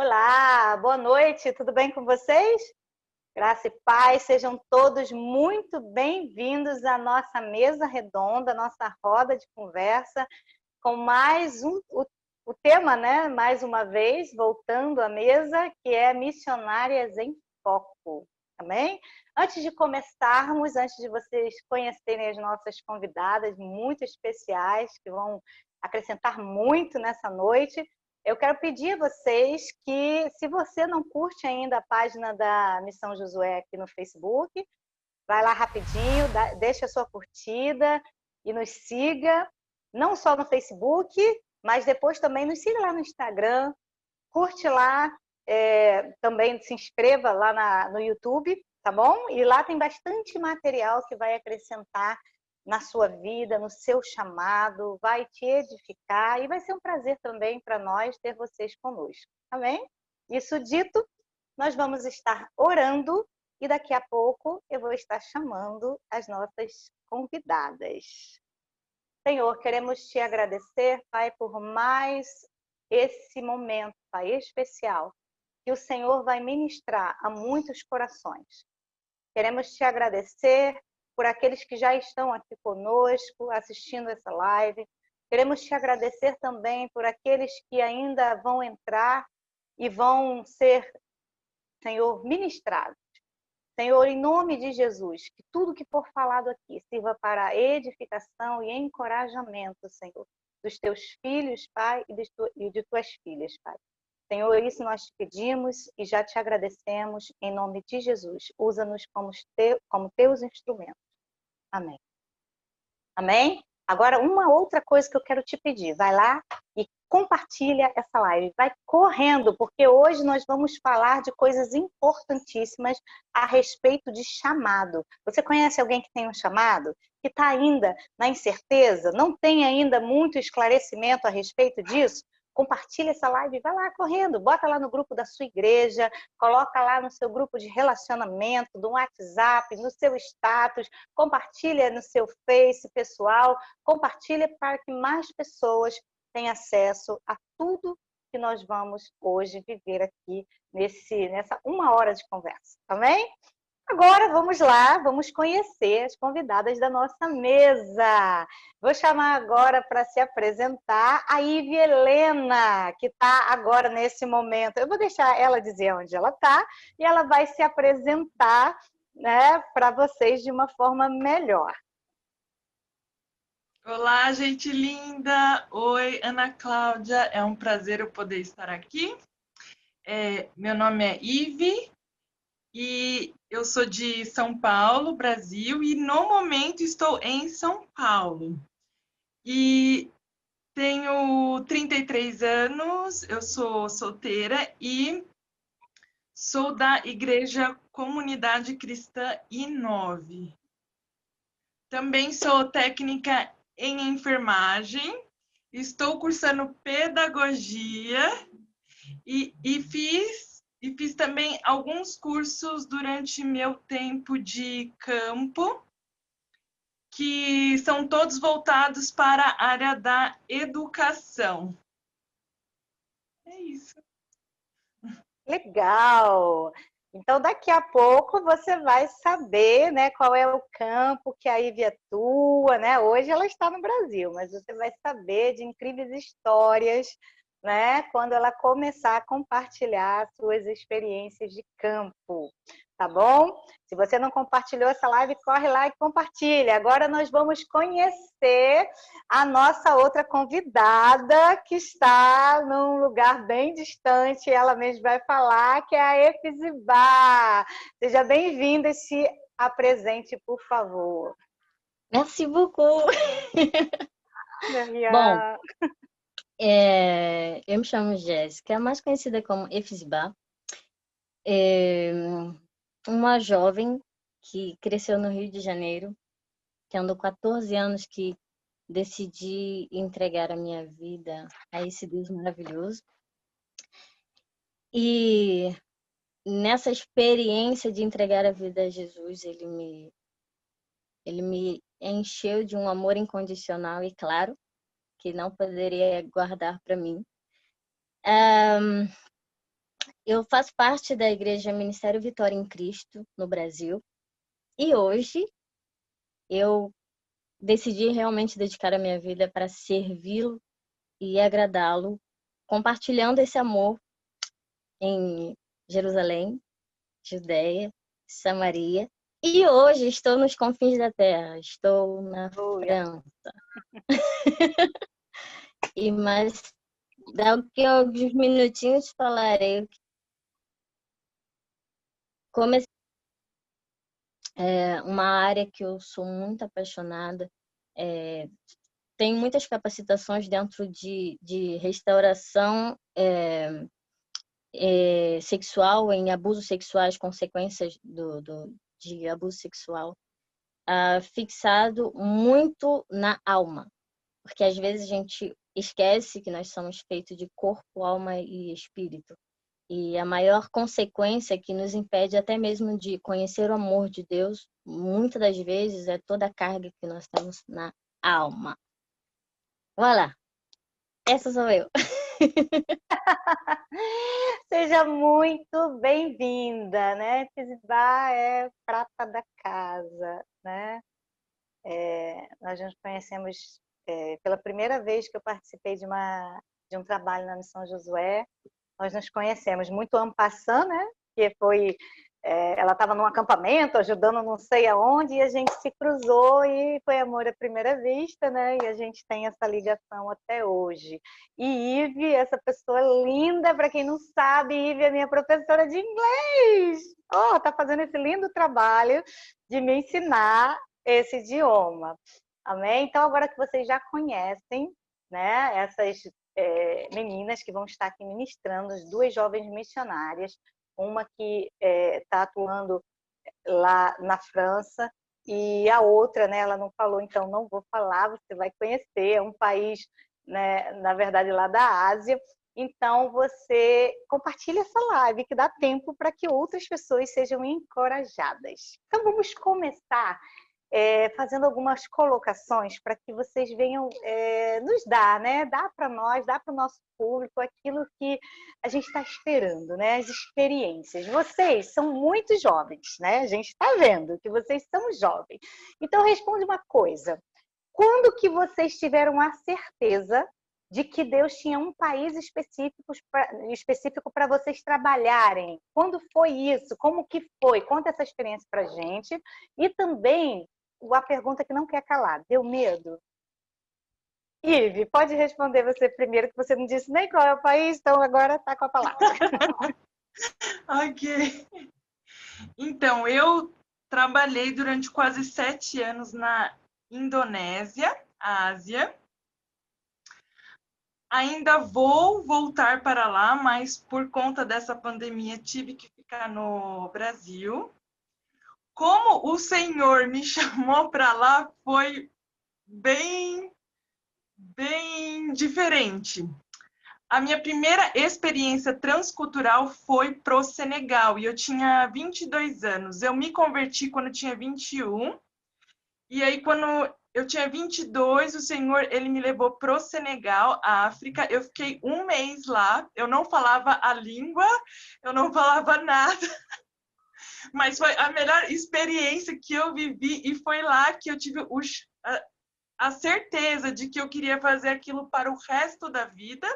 Olá, boa noite, tudo bem com vocês? Graça e paz, sejam todos muito bem-vindos à nossa mesa redonda, nossa roda de conversa, com o tema, né? Mais uma vez, voltando à mesa, que é Missionárias em Foco, amém? Antes de começarmos, antes de vocês conhecerem as nossas convidadas muito especiais, que vão acrescentar muito nessa noite, eu quero pedir a vocês que, se você não curte ainda a página da Missão Josué aqui no Facebook, vai lá rapidinho, deixa a sua curtida e nos siga, não só no Facebook, mas depois também nos siga lá no Instagram, curte lá, também se inscreva lá no YouTube, tá bom? E lá tem bastante material que vai acrescentar na sua vida, no seu chamado, vai te edificar e vai ser um prazer também para nós ter vocês conosco, amém? Isso dito, nós vamos estar orando e daqui a pouco eu vou estar chamando as nossas convidadas. Senhor, queremos te agradecer, Pai, por mais esse momento, Pai, especial, que o Senhor vai ministrar a muitos corações. Queremos te agradecer por aqueles que já estão aqui conosco, assistindo essa live. Queremos te agradecer também por aqueles que ainda vão entrar e vão ser, Senhor, ministrados. Senhor, em nome de Jesus, que tudo que for falado aqui sirva para edificação e encorajamento, Senhor, dos teus filhos, Pai, e de tuas filhas, Pai. Senhor, isso nós te pedimos e já te agradecemos em nome de Jesus. Usa-nos como teus instrumentos. Amém. Amém? Agora, uma outra coisa que eu quero te pedir. Vai lá e compartilha essa live. Vai correndo, porque hoje nós vamos falar de coisas importantíssimas a respeito de chamado. Você conhece alguém que tem um chamado? Que está ainda na incerteza? Não tem ainda muito esclarecimento a respeito disso? Compartilha essa live, vai lá correndo, bota lá no grupo da sua igreja, coloca lá no seu grupo de relacionamento, do WhatsApp, no seu status, compartilha no seu Face pessoal, compartilha para que mais pessoas tenham acesso a tudo que nós vamos hoje viver aqui nessa 1 hora de conversa, amém? Agora vamos lá, vamos conhecer as convidadas da nossa mesa. Vou chamar agora para se apresentar a Ivy Helena, que está agora nesse momento. Eu vou deixar ela dizer onde ela está e ela vai se apresentar, né, para vocês de uma forma melhor. Olá, gente linda! Oi, Ana Cláudia, é um prazer eu poder estar aqui. Meu nome é Ivy e eu sou de São Paulo, Brasil, e no momento estou em São Paulo. E tenho 33 anos, eu sou solteira e sou da Igreja Comunidade Cristã I9. Também sou técnica em enfermagem, estou cursando pedagogia e fiz também alguns cursos durante meu tempo de campo, que são todos voltados para a área da educação. É isso. Legal! Então, daqui a pouco você vai saber, né, qual é o campo que a Ivy atua, né? Hoje ela está no Brasil, mas você vai saber de incríveis histórias, né, quando ela começar a compartilhar suas experiências de campo, tá bom? Se você não compartilhou essa live, corre lá e compartilha. Agora nós vamos conhecer a nossa outra convidada, que está num lugar bem distante, ela mesma vai falar, que é a Efizibá. Seja bem-vinda e se apresente, por favor. Merci beaucoup. Bom, eu me chamo Jéssica, mais conhecida como Efizibá. Uma jovem que cresceu no Rio de Janeiro, que andou 14 anos, que decidi entregar a minha vida a esse Deus maravilhoso. E nessa experiência de entregar a vida a Jesus, ele me encheu de um amor incondicional e claro, que não poderia guardar para mim. eu faço parte da Igreja Ministério Vitória em Cristo, no Brasil. E hoje eu decidi realmente dedicar a minha vida para servi-lo e agradá-lo, compartilhando esse amor em Jerusalém, Judeia, Samaria. E hoje estou nos confins da terra, estou na França. E mais daqui a alguns minutinhos falarei como é uma área que eu sou muito apaixonada. Tem muitas capacitações dentro de restauração sexual, em abusos sexuais, consequências de abuso sexual, fixado muito na alma. Porque às vezes a gente esquece que nós somos feitos de corpo, alma e espírito. E a maior consequência que nos impede até mesmo de conhecer o amor de Deus, muitas das vezes, é toda a carga que nós temos na alma. Voilà! Essa sou eu. Seja muito bem-vinda, né? Tizibá é prata da casa, né? Nós nos conhecemos pela primeira vez que eu participei de um trabalho na Missão Josué. Nós nos conhecemos muito en passant, né? Que foi ela estava num acampamento, ajudando não sei aonde, e a gente se cruzou e foi amor à primeira vista, né? E a gente tem essa ligação até hoje. E Ive, essa pessoa linda, para quem não sabe, Ive é minha professora de inglês. Tá fazendo esse lindo trabalho de me ensinar esse idioma. Amém? Então, agora que vocês já conhecem, né, essas meninas que vão estar aqui ministrando, as duas jovens missionárias, uma que está atuando lá na França e a outra, né, ela não falou, então não vou falar, você vai conhecer, é um país, né, na verdade, lá da Ásia. Então, você compartilha essa live, que dá tempo para que outras pessoas sejam encorajadas. Então, vamos começar fazendo algumas colocações para que vocês venham nos dar, né? Dar para nós, dar para o nosso público aquilo que a gente está esperando, né? As experiências. Vocês são muito jovens, né? A gente está vendo que vocês são jovens. Então, responde uma coisa. Quando que vocês tiveram a certeza de que Deus tinha um país específico para vocês trabalharem? Quando foi isso? Como que foi? Conta essa experiência para a gente. E também a pergunta que não quer calar. Deu medo? Ive, pode responder você primeiro, que você não disse nem qual é o país, então agora está com a palavra. Ok. Então, eu trabalhei durante quase 7 anos na Indonésia, Ásia. Ainda vou voltar para lá, mas por conta dessa pandemia tive que ficar no Brasil. Como o Senhor me chamou para lá foi bem diferente. A minha primeira experiência transcultural foi pro Senegal e eu tinha 22 anos. Eu me converti quando eu tinha 21. E aí, quando eu tinha 22, o Senhor ele me levou pro Senegal, África. Eu fiquei 1 mês lá. Eu não falava a língua, eu não falava nada. Mas foi a melhor experiência que eu vivi e foi lá que eu tive a certeza de que eu queria fazer aquilo para o resto da vida.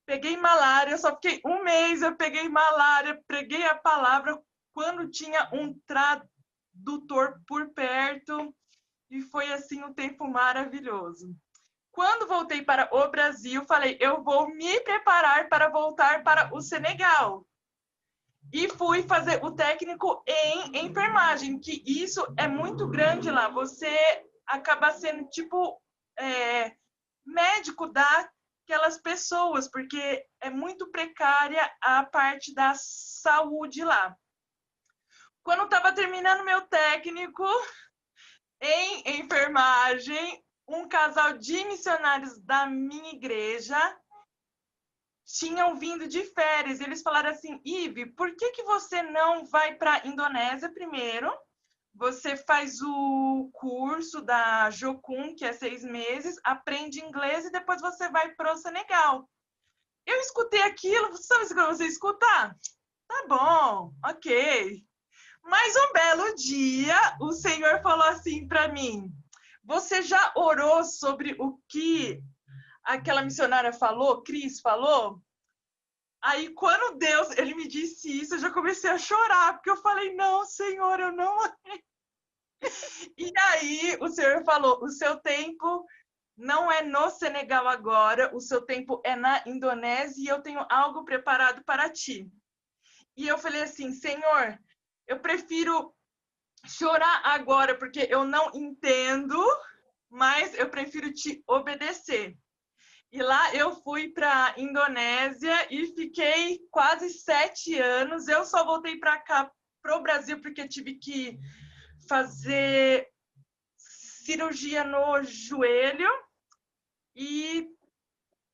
Peguei malária, eu só fiquei 1 mês, eu peguei malária, preguei a palavra quando tinha um tradutor por perto e foi assim um tempo maravilhoso. Quando voltei para o Brasil, falei, eu vou me preparar para voltar para o Senegal. E fui fazer o técnico em enfermagem, que isso é muito grande lá. Você acaba sendo tipo médico daquelas pessoas, porque é muito precária a parte da saúde lá. Quando estava terminando meu técnico em enfermagem, um casal de missionários da minha igreja tinham vindo de férias. Eles falaram assim, Ive, por que você não vai para a Indonésia primeiro? Você faz o curso da Jocum, que é 6 meses, aprende inglês e depois você vai para o Senegal. eu escutei aquilo, sabe quando você escutar? Tá bom, ok. Mas um belo dia, o Senhor falou assim para mim: você já orou sobre o que aquela missionária falou, Cris falou? Aí, quando Deus, ele me disse isso, eu já comecei a chorar, porque eu falei: não, Senhor, eu não. E aí, o Senhor falou: o seu tempo não é no Senegal agora, o seu tempo é na Indonésia e eu tenho algo preparado para ti. E eu falei assim: Senhor, eu prefiro chorar agora porque eu não entendo, mas eu prefiro te obedecer. E lá eu fui para a Indonésia e fiquei quase 7 anos. Eu só voltei para cá, para o Brasil, porque tive que fazer cirurgia no joelho. E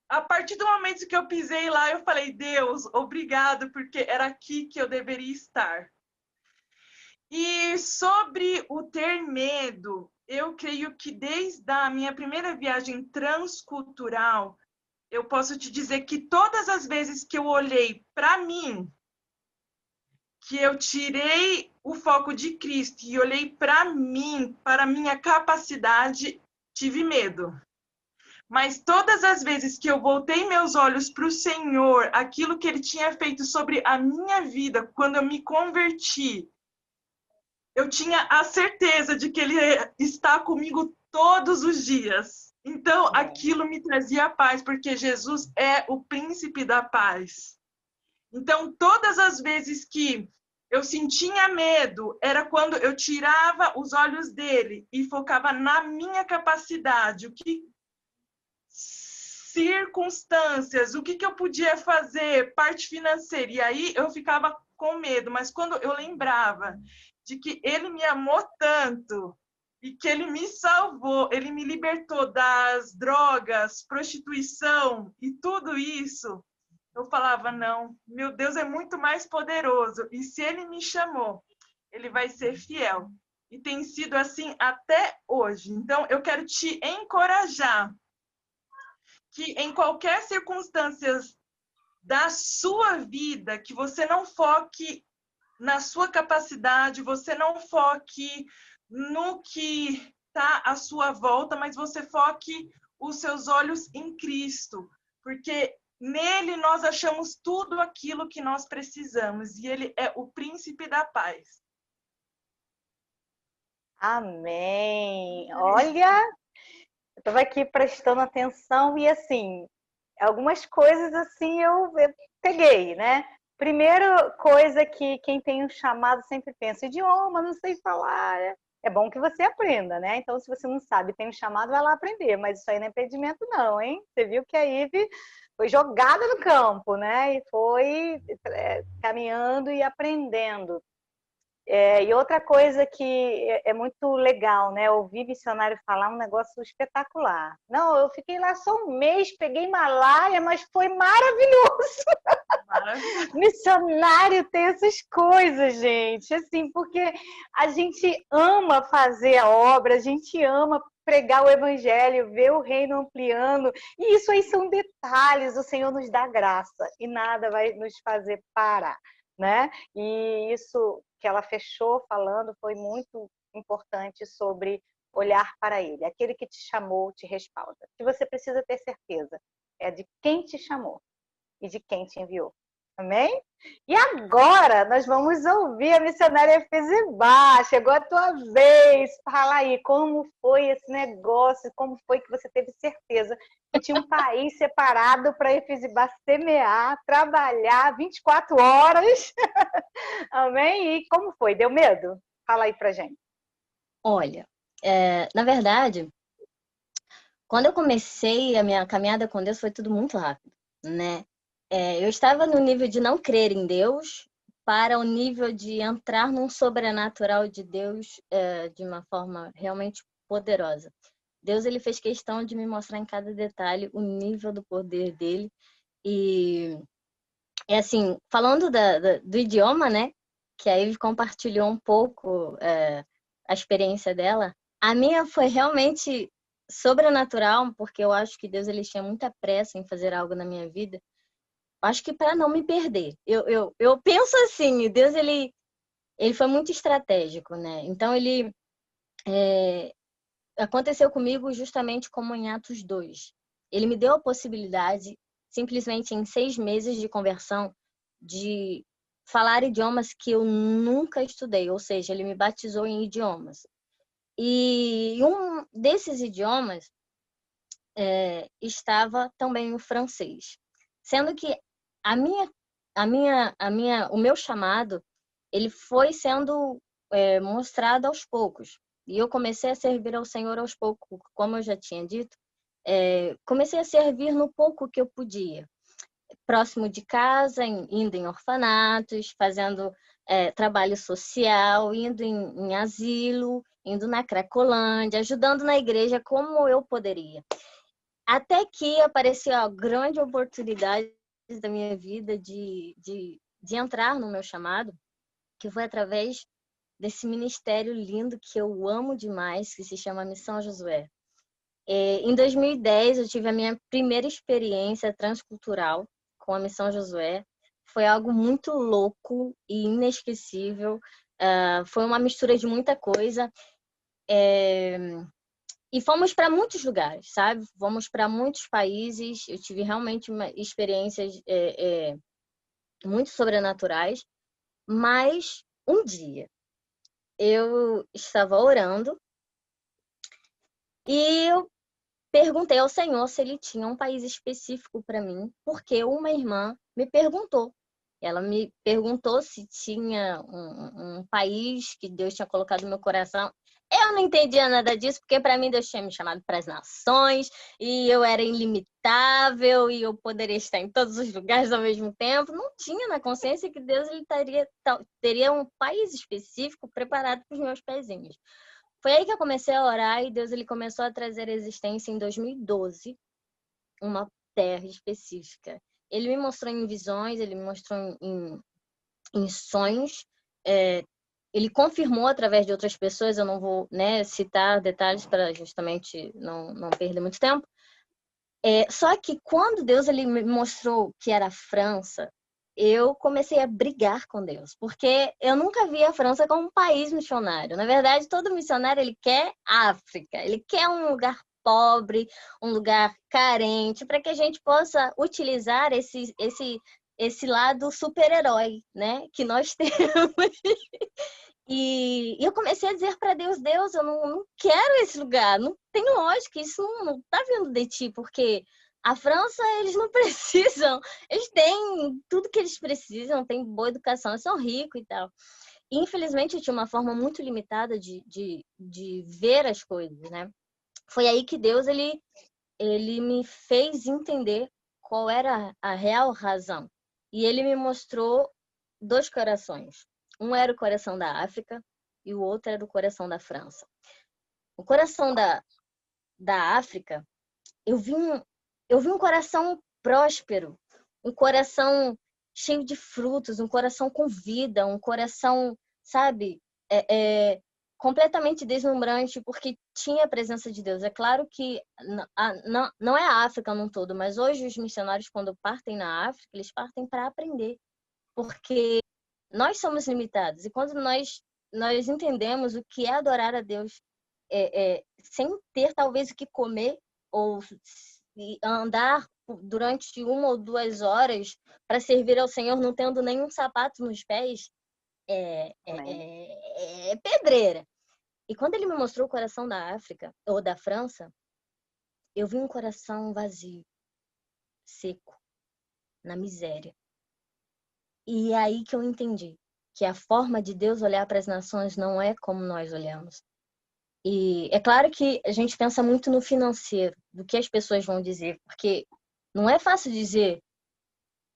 a partir do momento que eu pisei lá, eu falei: Deus, obrigado, porque era aqui que eu deveria estar. E sobre o ter medo, eu creio que desde a minha primeira viagem transcultural, eu posso te dizer que todas as vezes que eu olhei para mim, que eu tirei o foco de Cristo e olhei para mim, para a minha capacidade, tive medo. Mas todas as vezes que eu voltei meus olhos para o Senhor, aquilo que Ele tinha feito sobre a minha vida, quando eu me converti, eu tinha a certeza de que Ele está comigo todos os dias. Então, aquilo me trazia paz, porque Jesus é o príncipe da paz. Então, todas as vezes que eu sentia medo, era quando eu tirava os olhos dele e focava na minha capacidade, o que circunstâncias, o que eu podia fazer, parte financeira. E aí eu ficava com medo, mas quando eu lembrava de que ele me amou tanto e que ele me salvou, ele me libertou das drogas, prostituição e tudo isso, eu falava: não, meu Deus é muito mais poderoso. E se ele me chamou, ele vai ser fiel. E tem sido assim até hoje. Então, eu quero te encorajar que em qualquer circunstância da sua vida, que você não foque na sua capacidade, você não foque no que está à sua volta, mas você foque os seus olhos em Cristo, porque nele nós achamos tudo aquilo que nós precisamos, e ele é o príncipe da paz. Amém. Olha, eu estava aqui prestando atenção e assim, algumas coisas assim eu peguei, né? Primeira coisa que quem tem um chamado sempre pensa: idioma, não sei falar. É bom que você aprenda, né? Então, se você não sabe, tem um chamado, vai lá aprender. Mas isso aí não é impedimento, não, hein? Você viu que a Ive foi jogada no campo, né? E foi caminhando e aprendendo. E outra coisa que é muito legal, né? Ouvir missionário falar um negócio espetacular. Não, eu fiquei lá só um mês, peguei malária, mas foi maravilhoso. Missionário tem essas coisas, gente. Assim, porque a gente ama fazer a obra, a gente ama pregar o evangelho, ver o reino ampliando. E isso aí são detalhes. O Senhor nos dá graça e nada vai nos fazer parar, né? E isso que ela fechou falando foi muito importante sobre olhar para ele. Aquele que te chamou te respalda. O que você precisa ter certeza é de quem te chamou e de quem te enviou. Amém? E agora nós vamos ouvir a missionária Efezibá. Chegou a tua vez. Fala aí, como foi esse negócio? Como foi que você teve certeza que tinha um país separado para Efezibá semear, trabalhar 24 horas? Amém? E como foi? Deu medo? Fala aí pra gente. Olha, na verdade, quando eu comecei a minha caminhada com Deus, foi tudo muito rápido, né? Eu estava no nível de não crer em Deus para o nível de entrar num sobrenatural de Deus de uma forma realmente poderosa. Deus, ele fez questão de me mostrar em cada detalhe o nível do poder dele. E assim, falando do idioma, né? Que a Ivy compartilhou um pouco a experiência dela. A minha foi realmente sobrenatural, porque eu acho que Deus ele tinha muita pressa em fazer algo na minha vida. acho que para não me perder. Eu penso assim, Deus, ele foi muito estratégico, né? Então, aconteceu comigo justamente como em Atos 2. Ele me deu a possibilidade, simplesmente em 6 meses de conversão, de falar idiomas que eu nunca estudei, ou seja, ele me batizou em idiomas. E um desses idiomas estava também o francês, sendo que o meu chamado, ele foi sendo mostrado aos poucos. E eu comecei a servir ao Senhor aos poucos, como eu já tinha dito, comecei a servir no pouco que eu podia. Próximo de casa, indo em orfanatos, fazendo trabalho social, indo em asilo, indo na Cracolândia, ajudando na igreja como eu poderia. Até que apareceu a grande oportunidade da minha vida de entrar no meu chamado, que foi através desse ministério lindo que eu amo demais, que se chama Missão Josué. Em 2010, eu tive a minha primeira experiência transcultural com a Missão Josué. Foi algo muito louco e inesquecível. Foi uma mistura de muita coisa. E fomos para muitos lugares, sabe? Fomos para muitos países. Eu tive realmente experiências muito sobrenaturais. Mas um dia eu estava orando e eu perguntei ao Senhor se ele tinha um país específico para mim, porque uma irmã me perguntou. Ela me perguntou se tinha um país que Deus tinha colocado no meu coração. Eu não entendia nada disso, porque para mim Deus tinha me chamado para as nações e eu era ilimitável e eu poderia estar em todos os lugares ao mesmo tempo. Não tinha na consciência que Deus ele teria um país específico preparado para os meus pezinhos. Foi aí que eu comecei a orar e Deus ele começou a trazer à existência em 2012 uma terra específica. Ele me mostrou em visões, ele me mostrou em sonhos, ele confirmou através de outras pessoas, eu não vou citar detalhes para justamente não perder muito tempo. Só que quando Deus ele me mostrou que era a França, eu comecei a brigar com Deus, porque eu nunca vi a França como um país missionário. Na verdade, todo missionário ele quer África, ele quer um lugar pobre, um lugar carente, para que a gente possa utilizar esse lado super-herói, né, que nós temos. E eu comecei a dizer para Deus, Deus, eu não quero esse lugar, não tem lógica, isso não tá vindo de ti, porque a França, eles não precisam, eles têm tudo que eles precisam, têm boa educação, eles são ricos e tal. E, infelizmente, eu tinha uma forma muito limitada de ver as coisas, né? Foi aí que Deus, ele me fez entender qual era a real razão. E ele me mostrou 2 corações. Um era o coração da África e o outro era o coração da França. O coração da África, eu vi um coração próspero, um coração cheio de frutos, um coração com vida, um coração, sabe, completamente deslumbrante, porque tinha a presença de Deus. É claro que não é a África num todo, mas hoje os missionários, quando partem na África, eles partem para aprender, porque nós somos limitados. E quando nós entendemos o que é adorar a Deus sem ter talvez o que comer ou andar durante 1 ou 2 horas para servir ao Senhor não tendo nenhum sapato nos pés, é pedreira. E quando ele me mostrou o coração da África ou da França, eu vi um coração vazio, seco, na miséria. E é aí que eu entendi que a forma de Deus olhar para as nações não é como nós olhamos. E é claro que a gente pensa muito no financeiro, do que as pessoas vão dizer, porque não é fácil dizer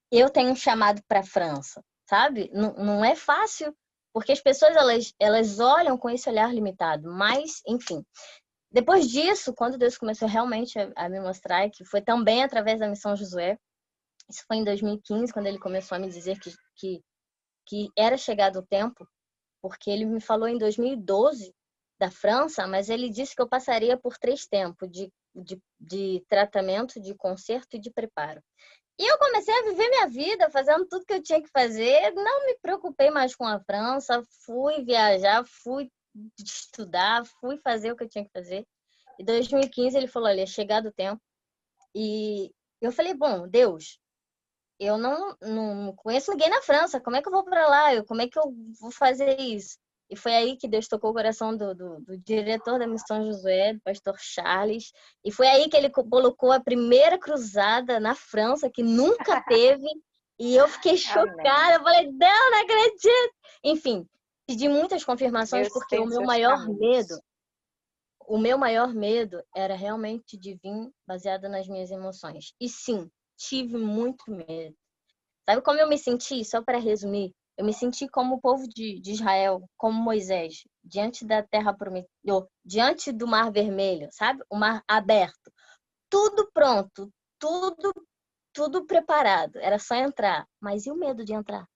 eu tenho um chamado para a França, sabe? Não é fácil, porque as pessoas elas olham com esse olhar limitado, mas, enfim. Depois disso, quando Deus começou realmente a me mostrar, que foi também através da Missão Josué, isso foi em 2015, quando ele começou a me dizer que era chegado o tempo, porque ele me falou em 2012 da França, mas ele disse que eu passaria por 3 tempos de tratamento, de conserto e de preparo. E eu comecei a viver minha vida, fazendo tudo que eu tinha que fazer, não me preocupei mais com a França, fui viajar, fui estudar, fui fazer o que eu tinha que fazer. Em 2015 ele falou, olha, é chegado o tempo. E eu falei, bom, Deus, eu não conheço ninguém na França, como é que eu vou para lá? Como é que eu vou fazer isso? E foi aí que Deus tocou o coração do diretor da Missão Josué, do pastor Charles. E foi aí que ele colocou a primeira cruzada na França, que nunca teve. E eu fiquei chocada. Eu falei, não acredito! Enfim, pedi muitas confirmações, porque o meu maior medo era realmente de vir baseada nas minhas emoções. E sim, tive muito medo. Sabe como eu me senti? Só para resumir, eu me senti como o povo de Israel, como Moisés, diante da terra prometida, diante do Mar Vermelho, sabe? O mar aberto. Tudo pronto, tudo preparado. Era só entrar. Mas e o medo de entrar?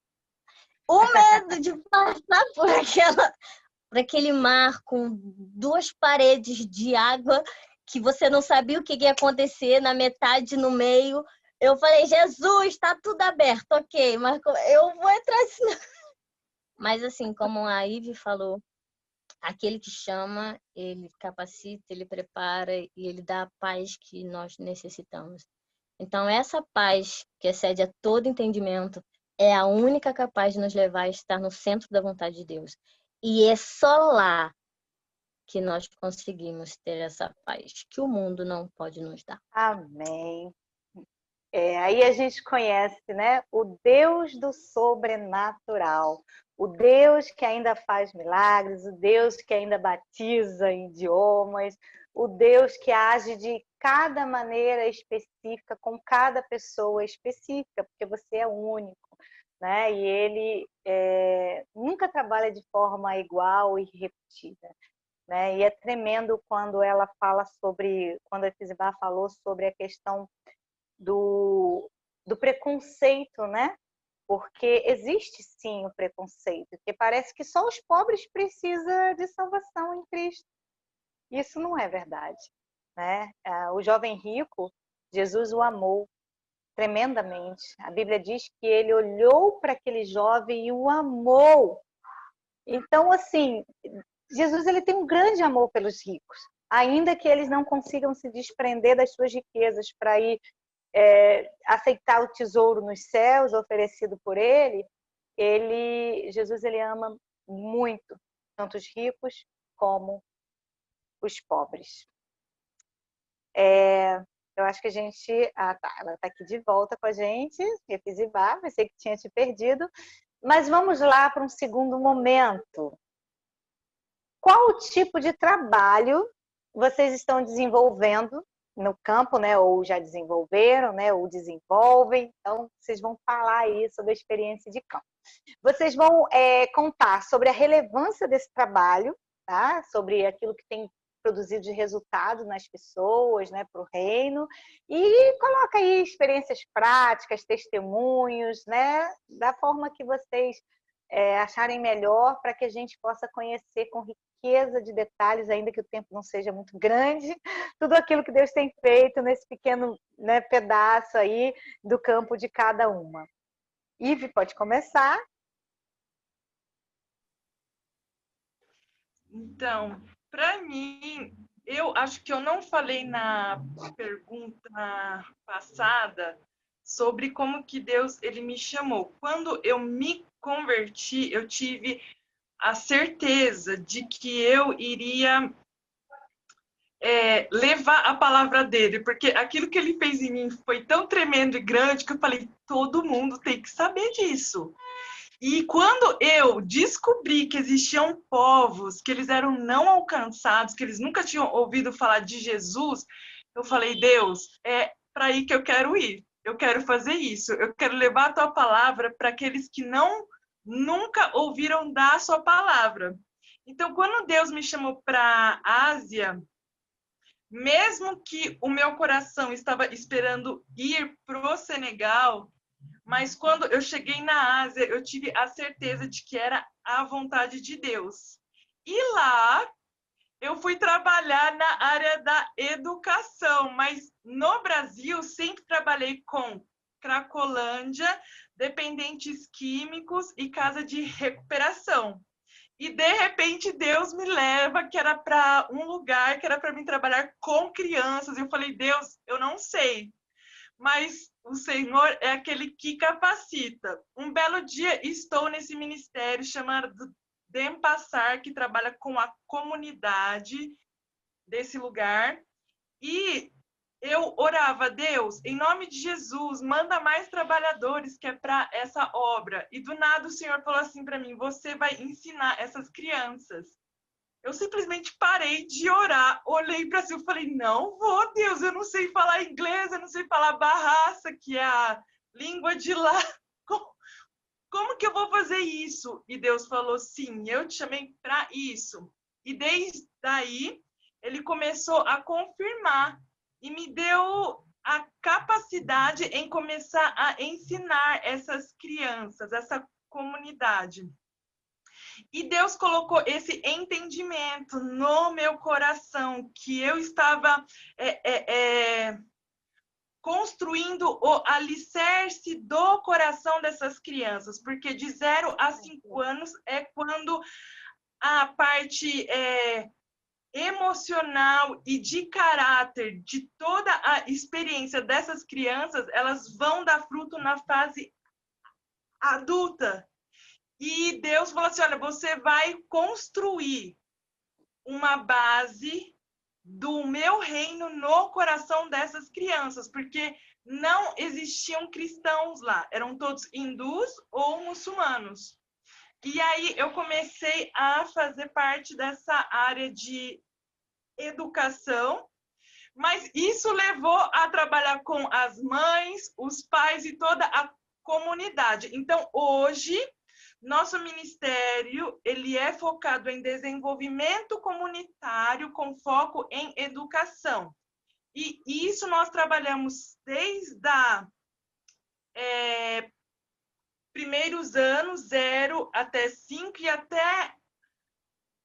O medo de passar por aquele mar com 2 paredes de água que você não sabia o que ia acontecer na metade, no meio. Eu falei, Jesus, está tudo aberto, ok, mas eu vou entrar assim. Mas assim, como a Ivy falou, aquele que chama, ele capacita, ele prepara e ele dá a paz que nós necessitamos. Então, essa paz que excede a todo entendimento é a única capaz de nos levar a estar no centro da vontade de Deus. E é só lá que nós conseguimos ter essa paz que o mundo não pode nos dar. Amém. Aí a gente conhece, né, o Deus do sobrenatural, o Deus que ainda faz milagres, o Deus que ainda batiza em idiomas, o Deus que age de cada maneira específica, com cada pessoa específica, porque você é único, né? E ele nunca trabalha de forma igual e repetida. Né? E é tremendo quando ela fala sobre, quando a Efizibá falou sobre a questão do preconceito, né? Porque existe sim o preconceito, porque parece que só os pobres precisam de salvação em Cristo. Isso não é verdade, né? O jovem rico, Jesus o amou tremendamente. A Bíblia diz que ele olhou para aquele jovem e o amou. Então, assim, Jesus ele tem um grande amor pelos ricos, ainda que eles não consigam se desprender das suas riquezas para ir aceitar o tesouro nos céus oferecido por ele. Jesus ele ama muito tanto os ricos como os pobres. Eu acho que a gente... ela está aqui de volta com a gente, Efizibá, pensei que tinha te perdido, mas vamos lá para um segundo momento. Qual o tipo de trabalho vocês estão desenvolvendo no campo, né? Ou já desenvolveram, né? Ou desenvolvem. Então, vocês vão falar aí sobre a experiência de campo. Vocês vão contar sobre a relevância desse trabalho, tá? Sobre aquilo que tem produzido de resultado nas pessoas, né? Para o reino. E coloca aí experiências práticas, testemunhos, né? Da forma que vocês acharem melhor, para que a gente possa conhecer com riqueza de detalhes, ainda que o tempo não seja muito grande, tudo aquilo que Deus tem feito nesse pequeno, né, pedaço aí do campo de cada uma. Ivy, pode começar. Então, para mim, eu acho que eu não falei na pergunta passada sobre como que Deus ele me chamou. Quando eu me converti, eu tive a certeza de que eu iria levar a palavra dele, porque aquilo que ele fez em mim foi tão tremendo e grande que eu falei, todo mundo tem que saber disso. E quando eu descobri que existiam povos, que eles eram não alcançados, que eles nunca tinham ouvido falar de Jesus, eu falei, Deus, é para aí que eu quero ir. Eu quero fazer isso. Eu quero levar a tua palavra para aqueles que nunca ouviram dar a sua palavra. Então, quando Deus me chamou para a Ásia, mesmo que o meu coração estava esperando ir para o Senegal, mas quando eu cheguei na Ásia, eu tive a certeza de que era a vontade de Deus. E lá, eu fui trabalhar na área da educação, mas no Brasil sempre trabalhei com Cracolândia, dependentes químicos e casa de recuperação. E de repente Deus me leva, que era para um lugar que era para mim trabalhar com crianças. Eu falei, Deus, eu não sei, mas o Senhor é aquele que capacita. Um belo dia estou nesse ministério chamado Dempassar, que trabalha com a comunidade desse lugar. E eu orava, Deus, em nome de Jesus, manda mais trabalhadores que é para essa obra. E do nada o Senhor falou assim para mim, você vai ensinar essas crianças. Eu simplesmente parei de orar, olhei para cima e falei, não vou, Deus, eu não sei falar inglês, eu não sei falar barraça, que é a língua de lá. Como que eu vou fazer isso? E Deus falou, sim, eu te chamei para isso. E desde aí, ele começou a confirmar e me deu a capacidade em começar a ensinar essas crianças, essa comunidade. E Deus colocou esse entendimento no meu coração, que eu estava construindo o alicerce do coração dessas crianças, porque de 0 a 5 anos é quando a parte emocional e de caráter de toda a experiência dessas crianças, elas vão dar fruto na fase adulta. E Deus falou assim, olha, você vai construir uma base do meu reino no coração dessas crianças, porque não existiam cristãos lá, eram todos hindus ou muçulmanos. E aí eu comecei a fazer parte dessa área de educação, mas isso levou a trabalhar com as mães, os pais e toda a comunidade. Então, hoje, nosso ministério, ele é focado em desenvolvimento comunitário com foco em educação. E isso nós trabalhamos desde primeiros anos, 0 até 5 e até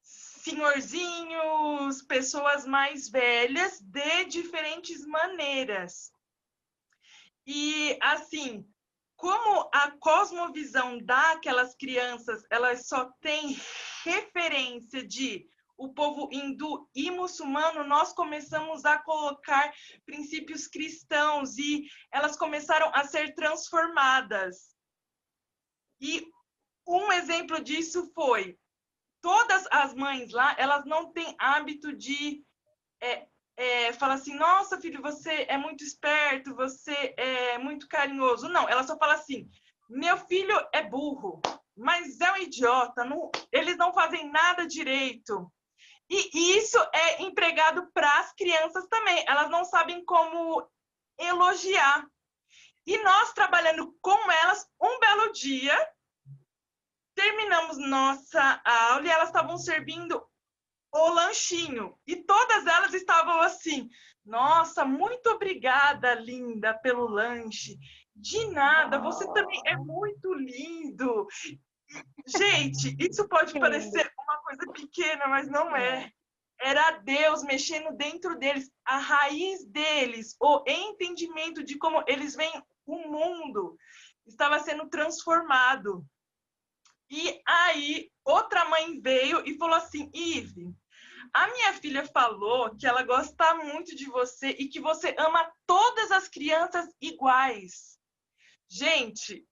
senhorzinhos, pessoas mais velhas, de diferentes maneiras. E, assim, como a cosmovisão daquelas crianças, elas só têm referência de o povo hindu e muçulmano, nós começamos a colocar princípios cristãos e elas começaram a ser transformadas. E um exemplo disso foi, todas as mães lá, elas não têm hábito de falar assim, nossa, filho, você é muito esperto, você é muito carinhoso. Não, ela só fala assim, meu filho é burro, mas é um idiota, eles não fazem nada direito. E isso é empregado para as crianças também, elas não sabem como elogiar. E nós, trabalhando com elas, um belo dia, terminamos nossa aula e elas estavam servindo o lanchinho. E todas elas estavam assim, nossa, muito obrigada, linda, pelo lanche. De nada, você também é muito lindo. Gente, isso pode parecer uma coisa pequena, mas não é. Era Deus mexendo dentro deles, a raiz deles, o entendimento de como eles veem o mundo estava sendo transformado. E aí, outra mãe veio e falou assim, Ive, a minha filha falou que ela gosta muito de você e que você ama todas as crianças iguais. Gente,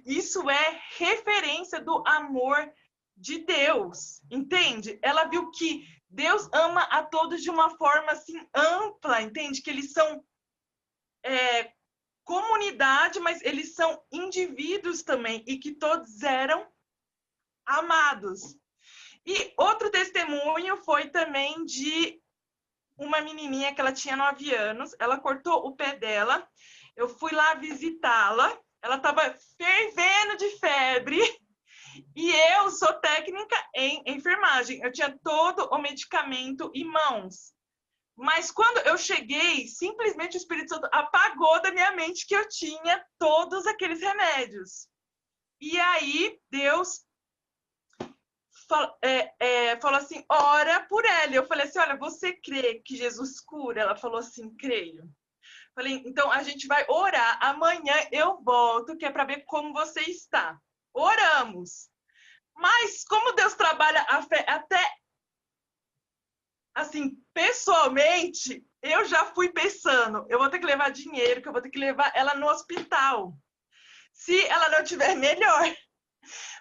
isso é referência do amor de Deus, entende? Ela viu que Deus ama a todos de uma forma assim ampla, entende? Que eles são comunidade, mas eles são indivíduos também e que todos eram amados. E outro testemunho foi também de uma menininha que ela tinha 9 anos, ela cortou o pé dela, eu fui lá visitá-la, ela estava fervendo de febre e eu sou técnica em enfermagem, eu tinha todo o medicamento em mãos. Mas quando eu cheguei, simplesmente o Espírito Santo apagou da minha mente que eu tinha todos aqueles remédios. E aí, Deus falou assim, ora por ela. Eu falei assim, olha, você crê que Jesus cura? Ela falou assim, creio. Falei, então a gente vai orar. Amanhã eu volto, que é para ver como você está. Oramos. Mas como Deus trabalha a fé até assim, pessoalmente, eu já fui pensando, eu vou ter que levar dinheiro, que eu vou ter que levar ela no hospital. Se ela não tiver melhor.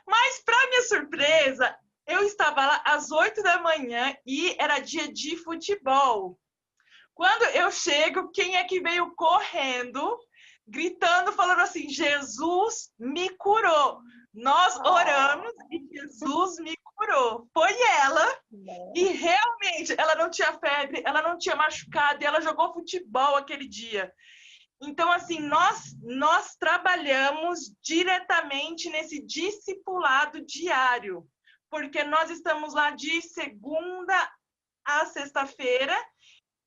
Mas para minha surpresa, eu estava lá às 8 da manhã e era dia de futebol. Quando eu chego, quem é que veio correndo, gritando, falando assim, Jesus me curou. Nós oramos e Jesus me curou. Foi ela. E realmente, ela não tinha febre, ela não tinha machucado, e ela jogou futebol aquele dia. Então, assim, nós trabalhamos diretamente nesse discipulado diário, porque nós estamos lá de segunda a sexta-feira,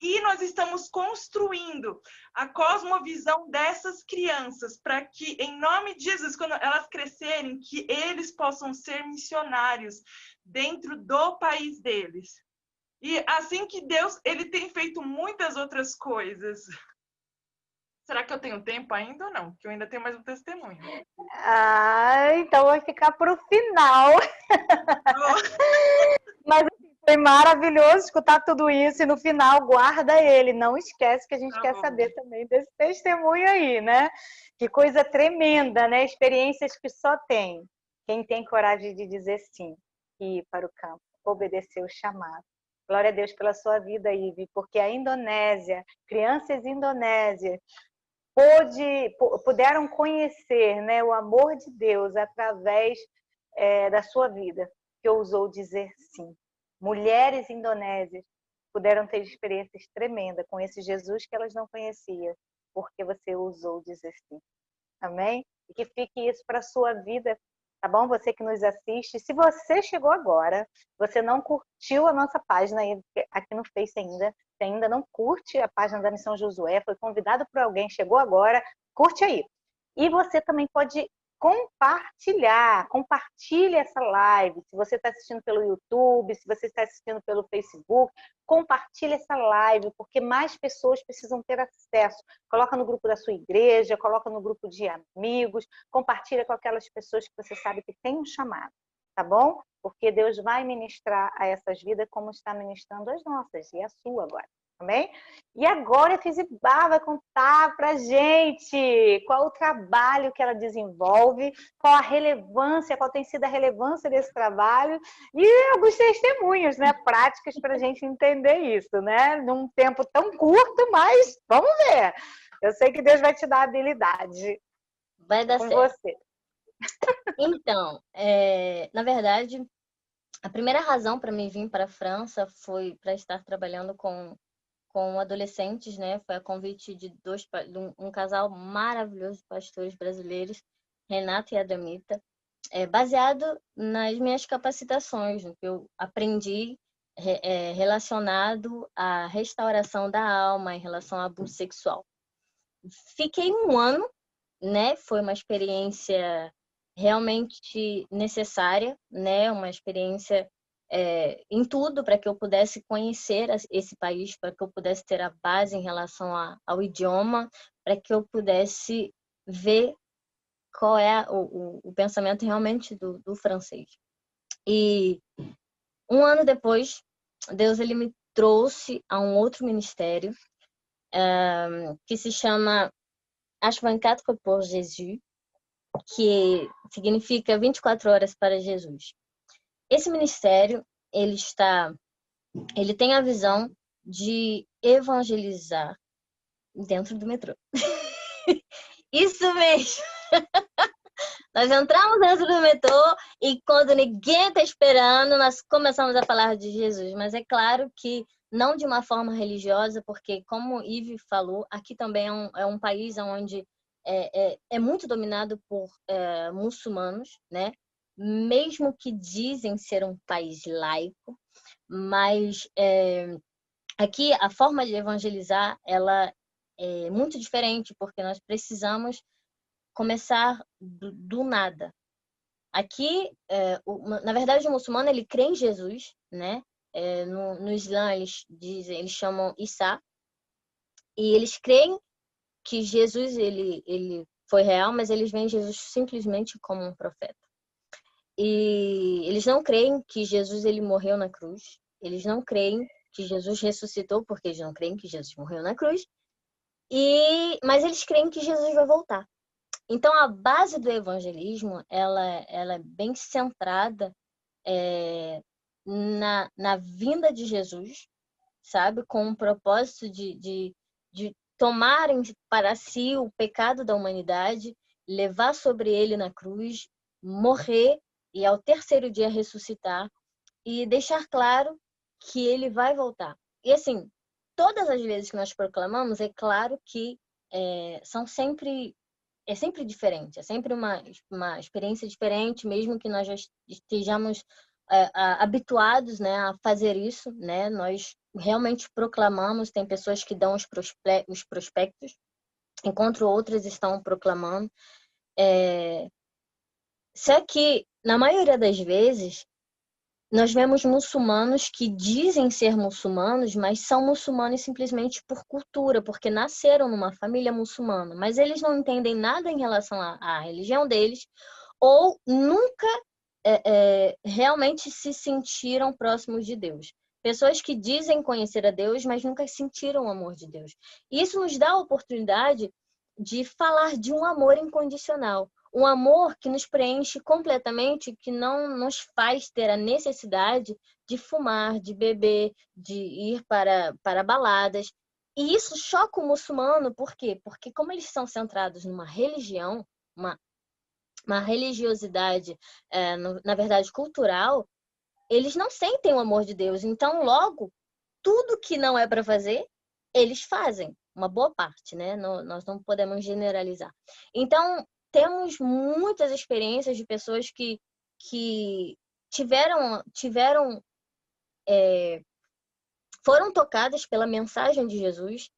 e nós estamos construindo a cosmovisão dessas crianças para que, em nome de Jesus, quando elas crescerem, que eles possam ser missionários dentro do país deles. E assim que Deus, ele tem feito muitas outras coisas. Será que eu tenho tempo ainda ou não? Porque eu ainda tenho mais um testemunho. Então vai ficar para o final. Mas assim, foi maravilhoso escutar tudo isso e no final guarda ele. Não esquece que a gente quer saber também desse testemunho aí, né? Que coisa tremenda, né? Experiências que só tem quem tem coragem de dizer sim e ir para o campo, obedecer o chamado. Glória a Deus pela sua vida, Ive, porque a Indonésia, crianças indonésias, puderam conhecer, né, o amor de Deus através da sua vida, que ousou dizer sim. Mulheres indonésias puderam ter experiências tremendas com esse Jesus que elas não conheciam, porque você ousou dizer sim. Amém? E que fique isso para a sua vida, tá bom? Você que nos assiste. Se você chegou agora, você não curtiu a nossa página aqui no Face ainda, se ainda não curte a página da Missão Josué, foi convidado por alguém, chegou agora, curte aí. E você também pode compartilhe essa live. Se você está assistindo pelo YouTube, se você está assistindo pelo Facebook, compartilhe essa live, porque mais pessoas precisam ter acesso. Coloca no grupo da sua igreja, coloca no grupo de amigos, compartilha com aquelas pessoas que você sabe que tem um chamado, tá bom? Porque Deus vai ministrar a essas vidas como está ministrando as nossas, e a sua agora. Amém? E agora a Fizibá vai contar pra gente qual o trabalho que ela desenvolve, qual a relevância, qual tem sido a relevância desse trabalho e alguns testemunhos, né, práticas para a gente entender isso, né? Num tempo tão curto, mas vamos ver. Eu sei que Deus vai te dar habilidade. Vai dar com certo. Você. Então, na verdade, a primeira razão para mim vir para a França foi para estar trabalhando com adolescentes, né? Foi a convite de um casal maravilhoso de pastores brasileiros, Renato e Adamita, baseado nas minhas capacitações, no que eu aprendi relacionado à restauração da alma em relação ao abuso sexual. Fiquei um ano, né? Foi uma experiência realmente necessária, né? Uma experiência em tudo para que eu pudesse conhecer esse país, para que eu pudesse ter a base em relação ao idioma, para que eu pudesse ver qual é o pensamento realmente do francês. E um ano depois, Deus ele me trouxe a um outro ministério que se chama H24 pour Jésus, que significa 24 horas para Jesus. Esse ministério, ele tem a visão de evangelizar dentro do metrô. Isso mesmo! Nós entramos dentro do metrô e quando ninguém está esperando, nós começamos a falar de Jesus. Mas é claro que não de uma forma religiosa, porque como o Yves falou, aqui também é um país onde é muito dominado por muçulmanos, né? Mesmo que dizem ser um país laico, mas aqui a forma de evangelizar ela é muito diferente, porque nós precisamos começar do nada. Aqui, na verdade, o muçulmano, ele crê em Jesus, né? No Islã, eles chamam Isa, e eles creem que Jesus, ele foi real, mas eles veem Jesus simplesmente como um profeta. E eles não creem que Jesus, ele morreu na cruz. Eles não creem que Jesus ressuscitou, porque eles não creem que Jesus morreu na cruz. Mas eles creem que Jesus vai voltar. Então, a base do evangelismo, ela é bem centrada na vinda de Jesus, sabe? Com o propósito de tomarem para si o pecado da humanidade, levar sobre ele na cruz, morrer e ao terceiro dia ressuscitar e deixar claro que ele vai voltar. E assim, todas as vezes que nós proclamamos, é claro que é sempre diferente, é sempre uma experiência diferente, mesmo que nós já estejamos habituados, né, a fazer isso, né? Nós realmente proclamamos, tem pessoas que dão os prospectos, enquanto outras estão proclamando. Só que, na maioria das vezes, nós vemos muçulmanos que dizem ser muçulmanos, mas são muçulmanos simplesmente por cultura, porque nasceram numa família muçulmana, mas eles não entendem nada em relação à religião deles, ou nunca realmente se sentiram próximos de Deus. Pessoas que dizem conhecer a Deus, mas nunca sentiram o amor de Deus. E isso nos dá a oportunidade de falar de um amor incondicional. Um amor que nos preenche completamente, que não nos faz ter a necessidade de fumar, de beber, de ir para baladas. E isso choca o muçulmano, por quê? Porque como eles são centrados numa religião, uma religiosidade, na verdade, cultural, eles não sentem o amor de Deus. Então, logo, tudo que não é para fazer, eles fazem. Uma boa parte, né? Nós não podemos generalizar. Então, temos muitas experiências de pessoas que foram tocadas pela mensagem de Jesus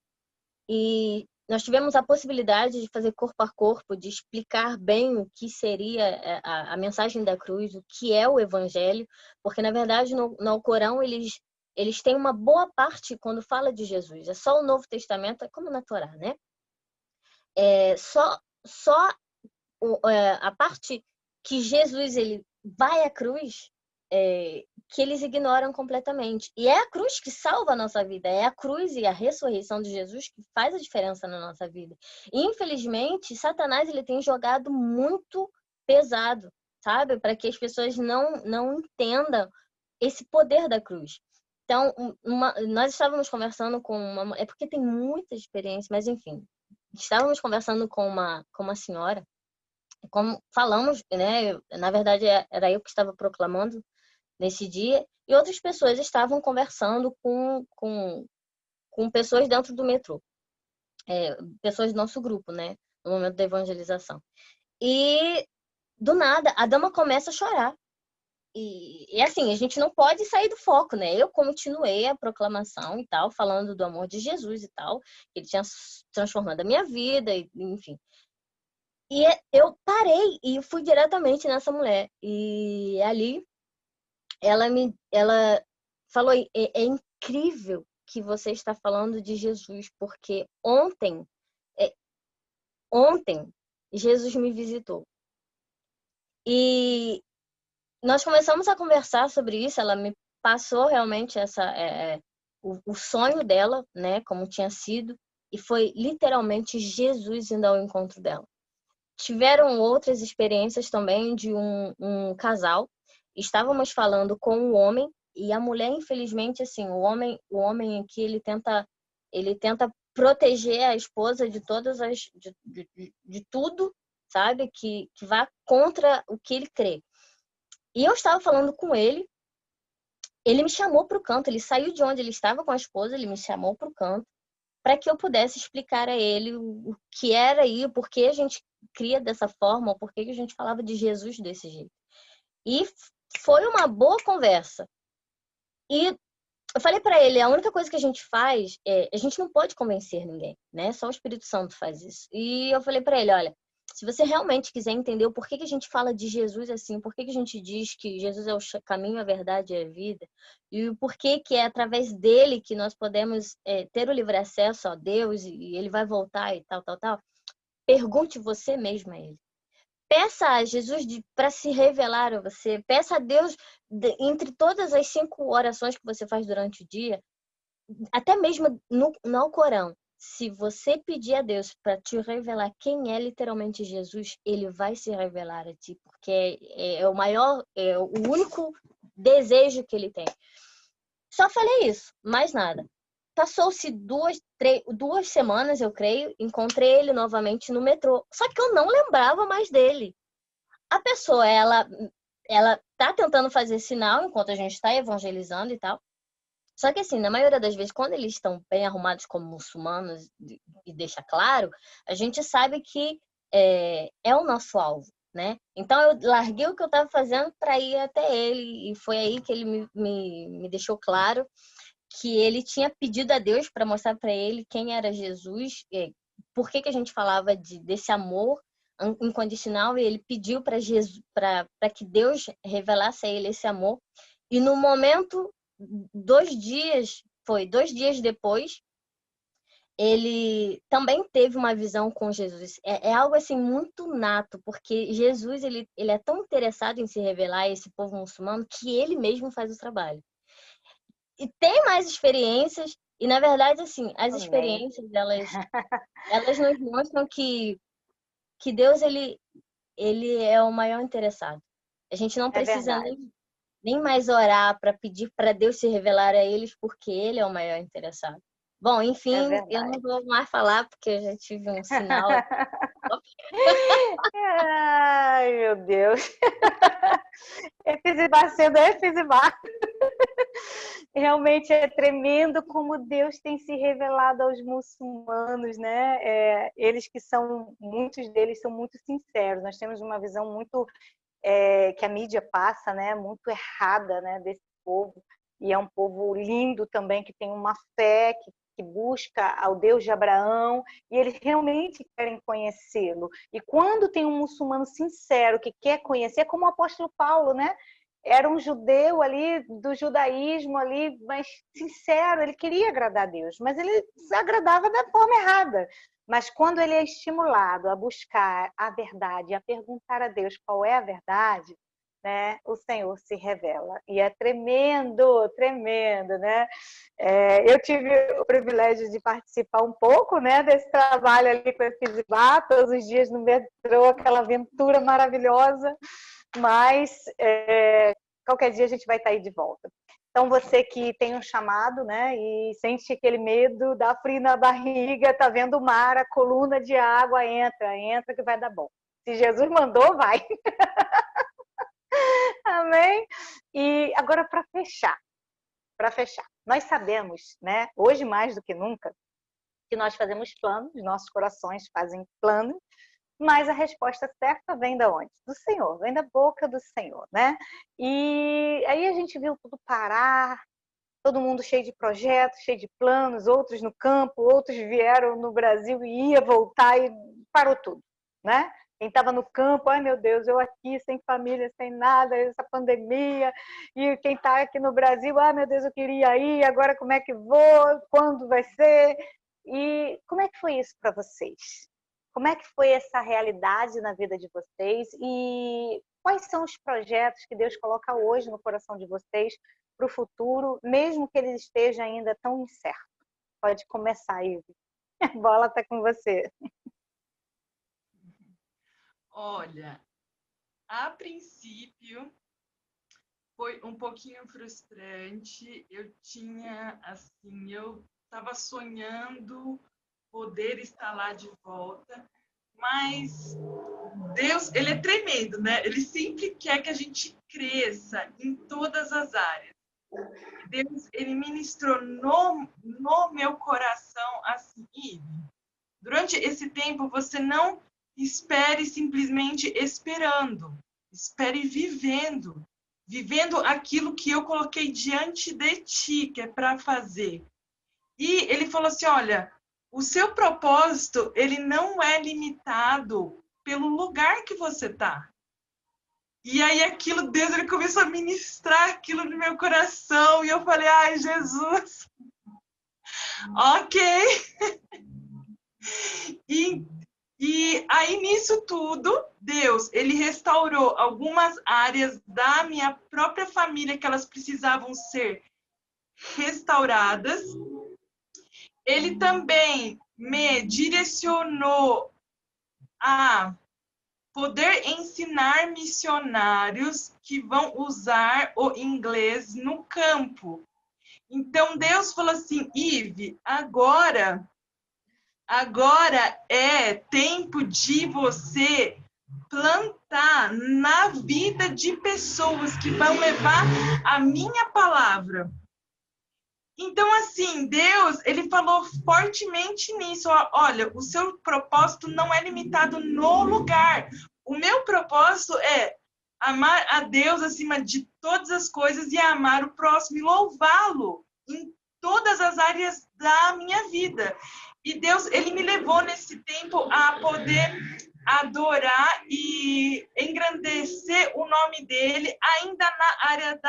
e nós tivemos a possibilidade de fazer corpo a corpo, de explicar bem o que seria a mensagem da cruz, o que é o evangelho, porque, na verdade, no Alcorão, eles têm uma boa parte quando fala de Jesus. É só o Novo Testamento, é como na Torá, né? Só a parte que Jesus ele vai à cruz, que eles ignoram completamente. E é a cruz que salva a nossa vida, é a cruz e a ressurreição de Jesus que faz a diferença na nossa vida. E, infelizmente, Satanás ele tem jogado muito pesado, sabe? Para que as pessoas não entendam esse poder da cruz. Então, nós estávamos conversando com uma... É porque tem muita experiência, mas enfim. Estávamos conversando com uma senhora, como falamos, né? Na verdade, era eu que estava proclamando nesse dia, e outras pessoas estavam conversando com pessoas dentro do metrô, pessoas do nosso grupo, né? No momento da evangelização. E, do nada, a dama começa a chorar. E assim, a gente não pode sair do foco, né? Eu continuei a proclamação e tal, falando do amor de Jesus e tal, que ele tinha transformado a minha vida, enfim. E eu parei e fui diretamente nessa mulher. E ali ela falou, é incrível que você está falando de Jesus, porque ontem Jesus me visitou. E nós começamos a conversar sobre isso, ela me passou realmente o sonho dela, né, como tinha sido, e foi literalmente Jesus indo ao encontro dela. Tiveram outras experiências também de um casal. Estávamos falando com um homem e a mulher, infelizmente, assim, o homem aqui, ele tenta proteger a esposa de todas de tudo, sabe? Que vá contra o que ele crê. E eu estava falando com ele, ele me chamou para o canto, ele saiu de onde ele estava com a esposa, ele me chamou para o canto, para que eu pudesse explicar a ele o que era e o porquê a gente cria dessa forma, o porquê que a gente falava de Jesus desse jeito. E foi uma boa conversa. E eu falei para ele, a única coisa que a gente faz a gente não pode convencer ninguém, né? Só o Espírito Santo faz isso. E eu falei para ele, olha, Se você realmente quiser entender o porquê que a gente fala de Jesus assim, por que que a gente diz que Jesus é o caminho, a verdade e a vida, e o porquê que é através dele que nós podemos ter o livre acesso a Deus e ele vai voltar e tal, tal, tal, pergunte você mesmo a ele. Peça a Jesus para se revelar a você. Peça a Deus, entre todas as 5 orações que você faz durante o dia, até mesmo no Alcorão. Se você pedir a Deus para te revelar quem é literalmente Jesus, ele vai se revelar a ti, porque é o maior, é o único desejo que ele tem. Só falei isso, mais nada. Passou-se 2 semanas, eu creio, encontrei ele novamente no metrô. Só que eu não lembrava mais dele. A pessoa, ela tá tentando fazer sinal enquanto a gente está evangelizando e tal. Só que assim, na maioria das vezes, quando eles estão bem arrumados como muçulmanos, e deixa claro, a gente sabe que é o nosso alvo, né? Então eu larguei o que eu estava fazendo para ir até ele, e foi aí que ele me deixou claro que ele tinha pedido a Deus para mostrar para ele quem era Jesus, por que que a gente falava desse amor incondicional, e ele pediu para Jesus, para que Deus revelasse a ele esse amor. E no momento, 2 dias depois, ele também teve uma visão com Jesus. É algo assim muito nato, porque Jesus ele é tão interessado em se revelar a esse povo muçulmano que ele mesmo faz o trabalho. E tem mais experiências, e na verdade, assim, as experiências, elas nos mostram que Deus, ele é o maior interessado. A gente não precisa nem mais orar para pedir para Deus se revelar a eles, porque ele é o maior interessado. Bom, enfim, eu não vou mais falar, porque eu já tive um sinal. Ai, meu Deus. Efizibá sendo Efizibá. Realmente é tremendo como Deus tem se revelado aos muçulmanos, né? Eles muitos deles são muito sinceros. Nós temos uma visão muito que a mídia passa, né? Muito errada, né? Desse povo. E é um povo lindo também, que tem uma fé, que busca ao Deus de Abraão, e eles realmente querem conhecê-lo. E quando tem um muçulmano sincero que quer conhecer, como o apóstolo Paulo, né? Era um judeu ali, do judaísmo ali, mas sincero, ele queria agradar a Deus, mas ele agradava da forma errada. Mas quando ele é estimulado a buscar a verdade, a perguntar a Deus qual é a verdade, né, o Senhor se revela. E é tremendo, tremendo, né? Eu tive o privilégio de participar um pouco, né, desse trabalho ali com a Efizibá, todos os dias no metrô, aquela aventura maravilhosa, mas qualquer dia a gente vai estar aí de volta. Então, você que tem um chamado, né, e sente aquele medo, dá frio na barriga, tá vendo o mar, a coluna de água, entra que vai dar bom. Se Jesus mandou, vai. Amém? E agora, para fechar, nós sabemos, né, hoje mais do que nunca, que nós fazemos planos, nossos corações fazem planos, mas a resposta certa vem da onde? Do Senhor, vem da boca do Senhor, né? E aí a gente viu tudo parar, todo mundo cheio de projetos, cheio de planos, outros no campo, outros vieram no Brasil e ia voltar e parou tudo, né? Quem estava no campo, ai meu Deus, eu aqui sem família, sem nada, essa pandemia, e quem está aqui no Brasil, ai meu Deus, eu queria ir, agora como é que vou, quando vai ser? E como é que foi isso para vocês? Como é que foi essa realidade na vida de vocês e quais são os projetos que Deus coloca hoje no coração de vocês para o futuro, mesmo que ele esteja ainda tão incerto? Pode começar, Ive. A bola está com você. Olha, a princípio foi um pouquinho frustrante. Eu estava sonhando poder estar lá de volta, mas Deus, ele é tremendo, né? Ele sempre quer que a gente cresça em todas as áreas. Deus, ele ministrou no meu coração assim, durante esse tempo você não espere simplesmente esperando, espere vivendo aquilo que eu coloquei diante de ti, que é para fazer. E ele falou assim, olha, o seu propósito, ele não é limitado pelo lugar que você tá. E aí aquilo, Deus, ele começou a ministrar aquilo no meu coração. E eu falei, ai, Jesus, ok. E aí, nisso tudo, Deus, ele restaurou algumas áreas da minha própria família que elas precisavam ser restauradas. Ele também me direcionou a poder ensinar missionários que vão usar o inglês no campo. Então, Deus falou assim, Ive, agora é tempo de você plantar na vida de pessoas que vão levar a minha palavra. Então, assim, Deus, ele falou fortemente nisso. Olha, o seu propósito não é limitado no lugar. O meu propósito é amar a Deus acima de todas as coisas e amar o próximo e louvá-lo em todas as áreas da minha vida. E Deus, ele me levou nesse tempo a poder adorar e engrandecer o nome dele ainda na área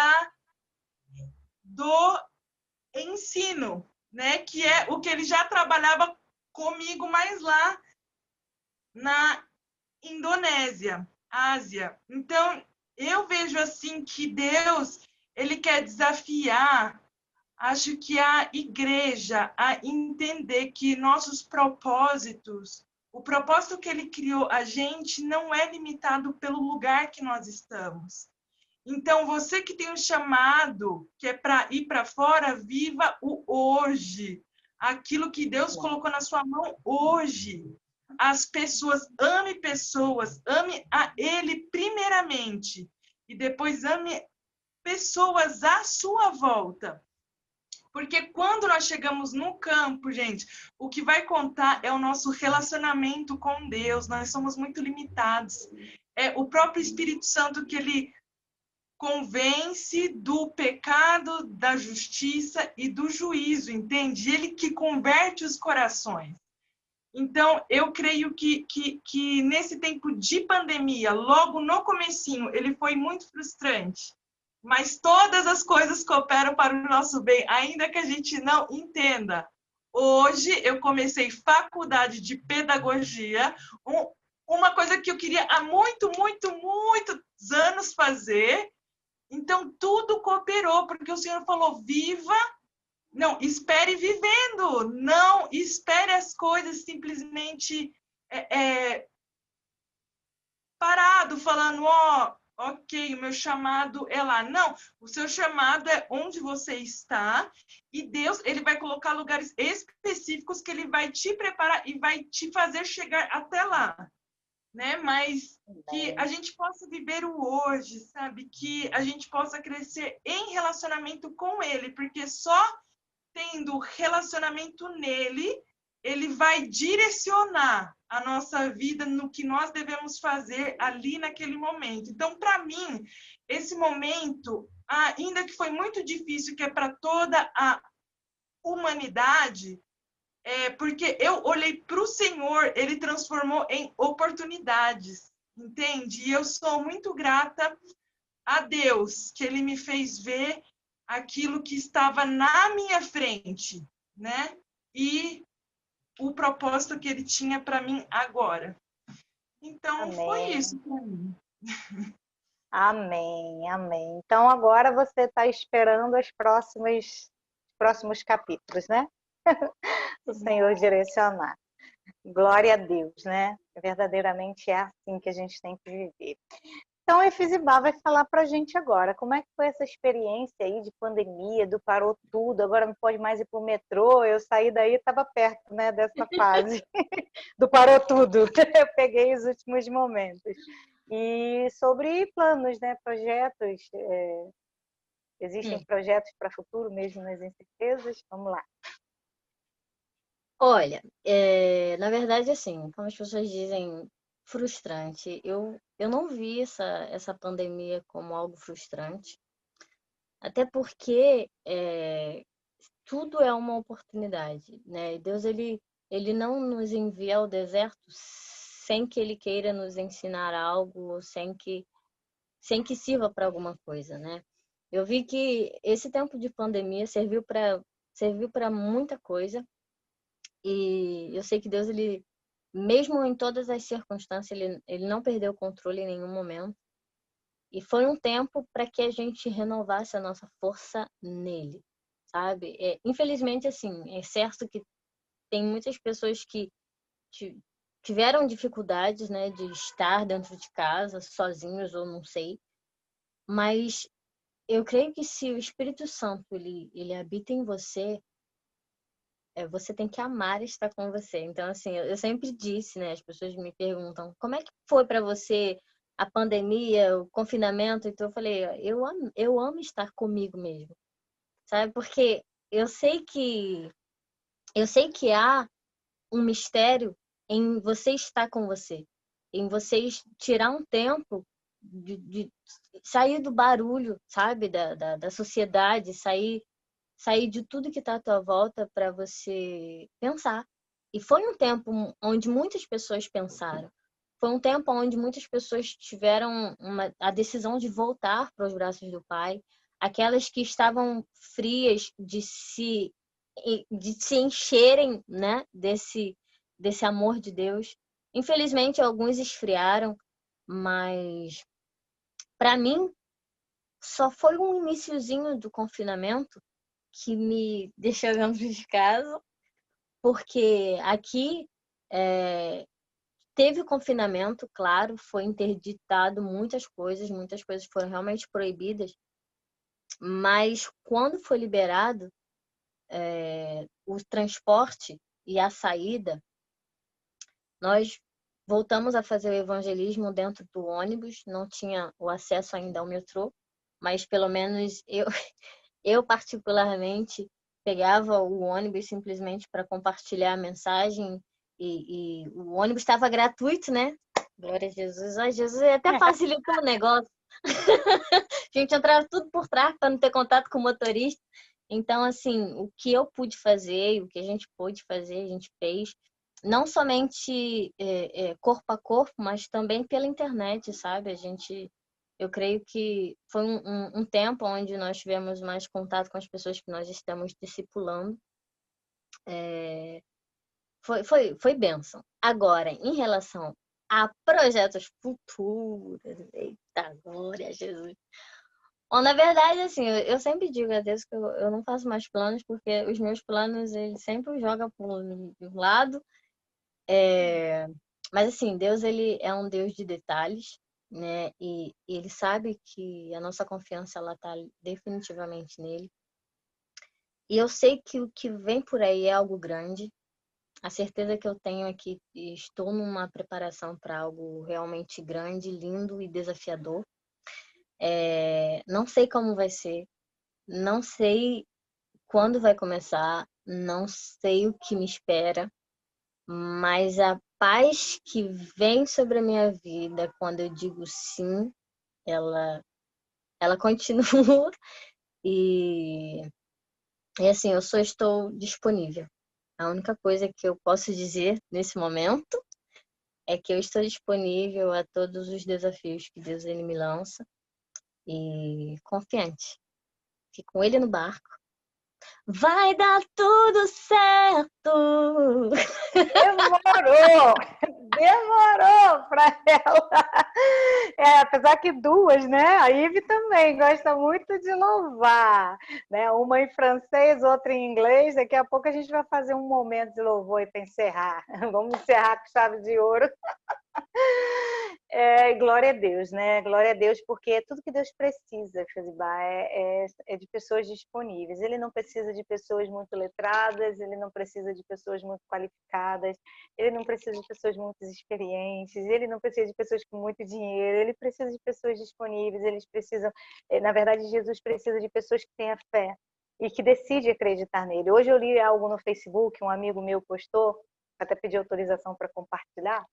do ensino, né? Que é o que ele já trabalhava comigo mais lá na Indonésia, Ásia. Então, eu vejo assim que Deus, ele quer desafiar, acho que a igreja a entender que nossos propósitos, o propósito que ele criou a gente não é limitado pelo lugar que nós estamos. Então, você que tem um chamado, que é para ir para fora, viva o hoje. Aquilo que Deus colocou na sua mão hoje. As pessoas, ame a Ele primeiramente. E depois ame pessoas à sua volta. Porque quando nós chegamos no campo, gente, o que vai contar é o nosso relacionamento com Deus. Nós somos muito limitados. É o próprio Espírito Santo que ele convence do pecado, da justiça e do juízo, entende? Ele que converte os corações. Então, eu creio que nesse tempo de pandemia, logo no comecinho, ele foi muito frustrante. Mas todas as coisas cooperam para o nosso bem, ainda que a gente não entenda. Hoje, eu comecei faculdade de pedagogia, uma coisa que eu queria há muitos anos fazer. Então, tudo cooperou, porque o Senhor falou, viva, não, espere vivendo, não espere as coisas simplesmente parado, falando, ok, o meu chamado é lá. Não, o seu chamado é onde você está e Deus, ele vai colocar lugares específicos que ele vai te preparar e vai te fazer chegar até lá. Né? Mas que a gente possa viver o hoje, sabe? Que a gente possa crescer em relacionamento com Ele, porque só tendo relacionamento nele, Ele vai direcionar a nossa vida no que nós devemos fazer ali naquele momento. Então, para mim, esse momento, ainda que foi muito difícil, que é para toda a humanidade, porque eu olhei para o Senhor, Ele transformou em oportunidades, entende? E eu sou muito grata a Deus, que Ele me fez ver aquilo que estava na minha frente, né? E o propósito que Ele tinha para mim agora. Então, Amém. foi isso para mim. Amém, amém. Então, agora você está esperando os próximos capítulos, né? O Senhor direcionar. Glória a Deus, né? Verdadeiramente é assim que a gente tem que viver. Então, a Efizibá vai falar para a gente agora como é que foi essa experiência aí de pandemia, do parou tudo, agora não pode mais ir para o metrô. Eu saí daí, estava perto, né, dessa fase do parou tudo. Eu peguei os últimos momentos. E sobre planos, né, projetos, existem projetos para o futuro mesmo nas incertezas? Vamos lá. Olha, na verdade, assim, como as pessoas dizem, frustrante. Eu não vi essa pandemia como algo frustrante, até porque tudo é uma oportunidade, né? Deus, ele não nos envia ao deserto sem que ele queira nos ensinar algo, sem que sirva para alguma coisa, né? Eu vi que esse tempo de pandemia serviu para muita coisa, e eu sei que Deus, ele, mesmo em todas as circunstâncias, ele não perdeu o controle em nenhum momento. E foi um tempo para que a gente renovasse a nossa força nele, sabe? Infelizmente, assim, é certo que tem muitas pessoas que tiveram dificuldades, né, de estar dentro de casa, sozinhos ou não sei, mas eu creio que se o Espírito Santo ele habita em você, você tem que amar estar com você. Então, assim, eu sempre disse, né, as pessoas me perguntam, como é que foi para você a pandemia, o confinamento? Então eu falei, eu amo estar comigo mesmo, sabe? Porque eu sei que há um mistério em você estar com você, em você tirar um tempo de sair do barulho, sabe, da sociedade, sair de tudo que está à tua volta para você pensar. E foi um tempo onde muitas pessoas pensaram. Foi um tempo onde muitas pessoas tiveram a decisão de voltar para os braços do Pai. Aquelas que estavam frias de se encherem, né, desse amor de Deus. Infelizmente, alguns esfriaram, mas para mim só foi um iniciozinho do confinamento que me deixou dentro de casa, porque aqui teve confinamento, claro, foi interditado muitas coisas foram realmente proibidas, mas quando foi liberado o transporte e a saída, nós voltamos a fazer o evangelismo dentro do ônibus, não tinha o acesso ainda ao metrô, mas pelo menos eu particularmente pegava o ônibus simplesmente para compartilhar a mensagem e o ônibus estava gratuito, né? Glória a Jesus. Ai, Jesus até facilitou o negócio. A gente entrava tudo por trás para não ter contato com o motorista. Então, assim, o que eu pude fazer, o que a gente pôde fazer, a gente fez. Não somente corpo a corpo, mas também pela internet, sabe? Eu creio que foi um tempo onde nós tivemos mais contato com as pessoas que nós estamos discipulando. Foi bênção. Agora, em relação a projetos futuros, eita glória a Jesus. Bom, na verdade, assim, eu sempre digo a Deus que eu não faço mais planos, porque os meus planos, ele sempre joga para um lado. Mas, assim, Deus, ele é um Deus de detalhes, né? E ele sabe que a nossa confiança, ela tá definitivamente nele. E eu sei que o que vem por aí é algo grande. A certeza que eu tenho é que estou numa preparação para algo realmente grande, lindo e desafiador. Não sei como vai ser, não sei quando vai começar, não sei o que me espera, mas a paz que vem sobre a minha vida quando eu digo sim, ela continua e, assim, eu só estou disponível. A única coisa que eu posso dizer nesse momento é que eu estou disponível a todos os desafios que Deus ele me lança e confiante que com ele no barco vai dar tudo certo. Demorou! Demorou para ela. Apesar que duas, né? A Ive também gosta muito de louvar, né? Uma em francês, outra em inglês. Daqui a pouco a gente vai fazer um momento de louvor aí para encerrar. Vamos encerrar com chave de ouro. Glória a Deus, né? Glória a Deus, porque tudo que Deus precisa, Fezibá, é de pessoas disponíveis. Ele não precisa de pessoas muito letradas, ele não precisa de pessoas muito qualificadas, ele não precisa de pessoas muito experientes, ele não precisa de pessoas com muito dinheiro, ele precisa de pessoas disponíveis, eles precisam, na verdade, Jesus precisa de pessoas que tenham fé e que decidem acreditar nele. Hoje eu li algo no Facebook, um amigo meu postou, até pedi autorização para compartilhar,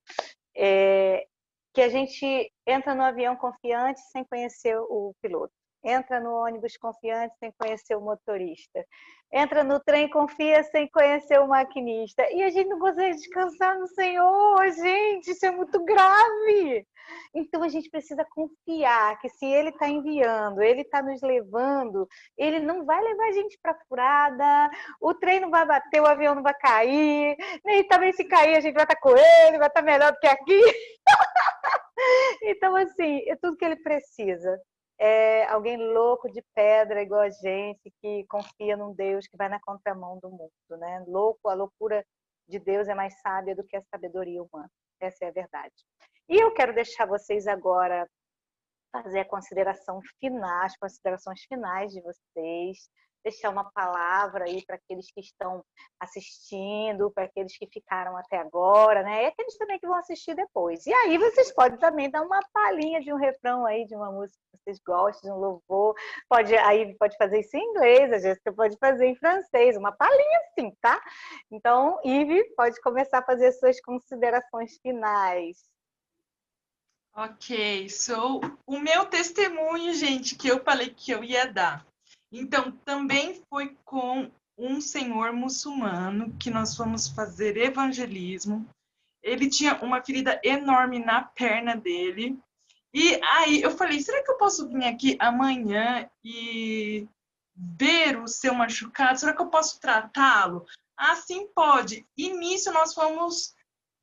que a gente entra no avião confiante sem conhecer o piloto. Entra no ônibus confiante sem conhecer o motorista. Entra no trem, confia sem conhecer o maquinista. E a gente não consegue descansar no Senhor, gente, isso é muito grave. Então a gente precisa confiar que se Ele está enviando, Ele está nos levando, Ele não vai levar a gente para furada, o trem não vai bater, o avião não vai cair, nem também se cair a gente vai estar com Ele, vai estar melhor do que aqui. Então, assim, é tudo que Ele precisa. É alguém louco de pedra, igual a gente, que confia num Deus que vai na contramão do mundo, né? Louco, a loucura de Deus é mais sábia do que a sabedoria humana. Essa é a verdade. E eu quero deixar vocês agora fazer a consideração final, as considerações finais de vocês, deixar uma palavra aí para aqueles que estão assistindo, para aqueles que ficaram até agora, né? E aqueles também que vão assistir depois. E aí vocês podem também dar uma palhinha de um refrão aí, de uma música que vocês gostam, de um louvor. Aí pode fazer isso em inglês, a Jéssica pode fazer em francês, uma palhinha assim, tá? Então, Ive, pode começar a fazer suas considerações finais. Ok, o meu testemunho, gente, que eu falei que eu ia dar. Então, também foi com um senhor muçulmano que nós fomos fazer evangelismo. Ele tinha uma ferida enorme na perna dele. E aí eu falei, será que eu posso vir aqui amanhã e ver o seu machucado? Será que eu posso tratá-lo? Ah, sim, pode. E nisso nós fomos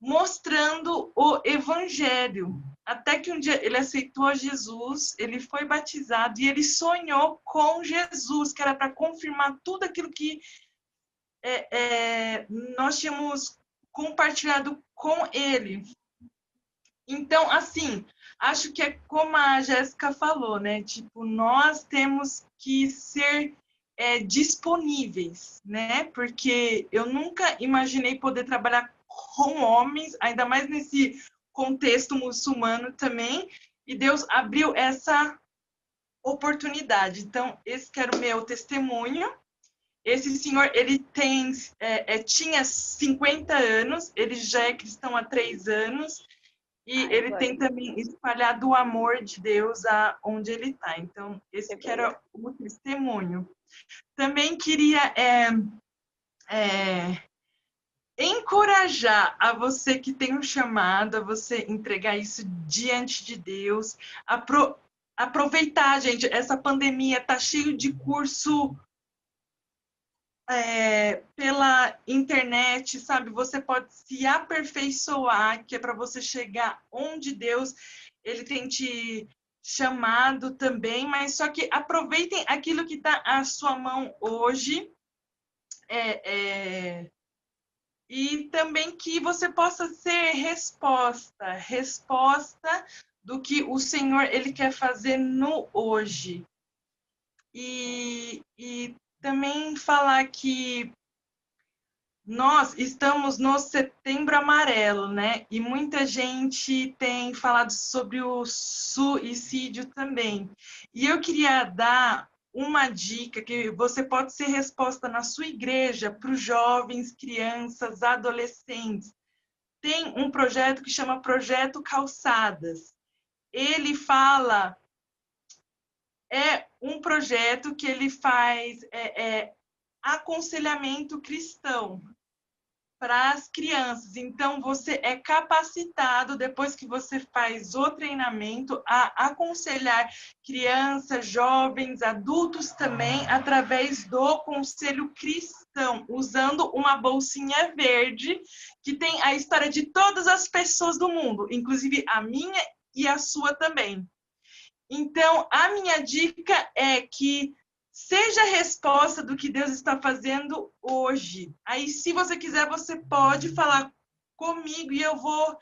mostrando o evangelho. Até que um dia ele aceitou a Jesus, ele foi batizado e ele sonhou com Jesus, que era para confirmar tudo aquilo que nós tínhamos compartilhado com ele. Então, assim, acho que é como a Jéssica falou, né? Tipo, nós temos que ser disponíveis, né? Porque eu nunca imaginei poder trabalhar com homens, ainda mais nesse contexto muçulmano também, e Deus abriu essa oportunidade. Então, esse que era o meu testemunho. Esse senhor, ele tinha 50 anos, ele já é cristão há 3 anos, e ele tem também espalhado o amor de Deus aonde ele está. Então, esse que era o testemunho. Também queria encorajar a você que tem um chamado, a você entregar isso diante de Deus. Aproveitar, gente, essa pandemia está cheio de curso pela internet, sabe? Você pode se aperfeiçoar, que é para você chegar onde Deus ele tem te chamado também, mas só que aproveitem aquilo que está à sua mão hoje, e também que você possa ser resposta do que o Senhor ele quer fazer no hoje. E também falar que nós estamos no Setembro Amarelo, né? E muita gente tem falado sobre o suicídio também. E eu queria dar uma dica que você pode ser resposta na sua igreja para os jovens, crianças, adolescentes. Tem um projeto que chama Projeto Calçadas. Ele fala... É um projeto que ele faz aconselhamento cristão para as crianças. Então, você é capacitado, depois que você faz o treinamento, a aconselhar crianças, jovens, adultos também, através do conselho cristão, usando uma bolsinha verde, que tem a história de todas as pessoas do mundo, inclusive a minha e a sua também. Então, a minha dica é que seja a resposta do que Deus está fazendo hoje. Aí, se você quiser, você pode falar comigo e eu vou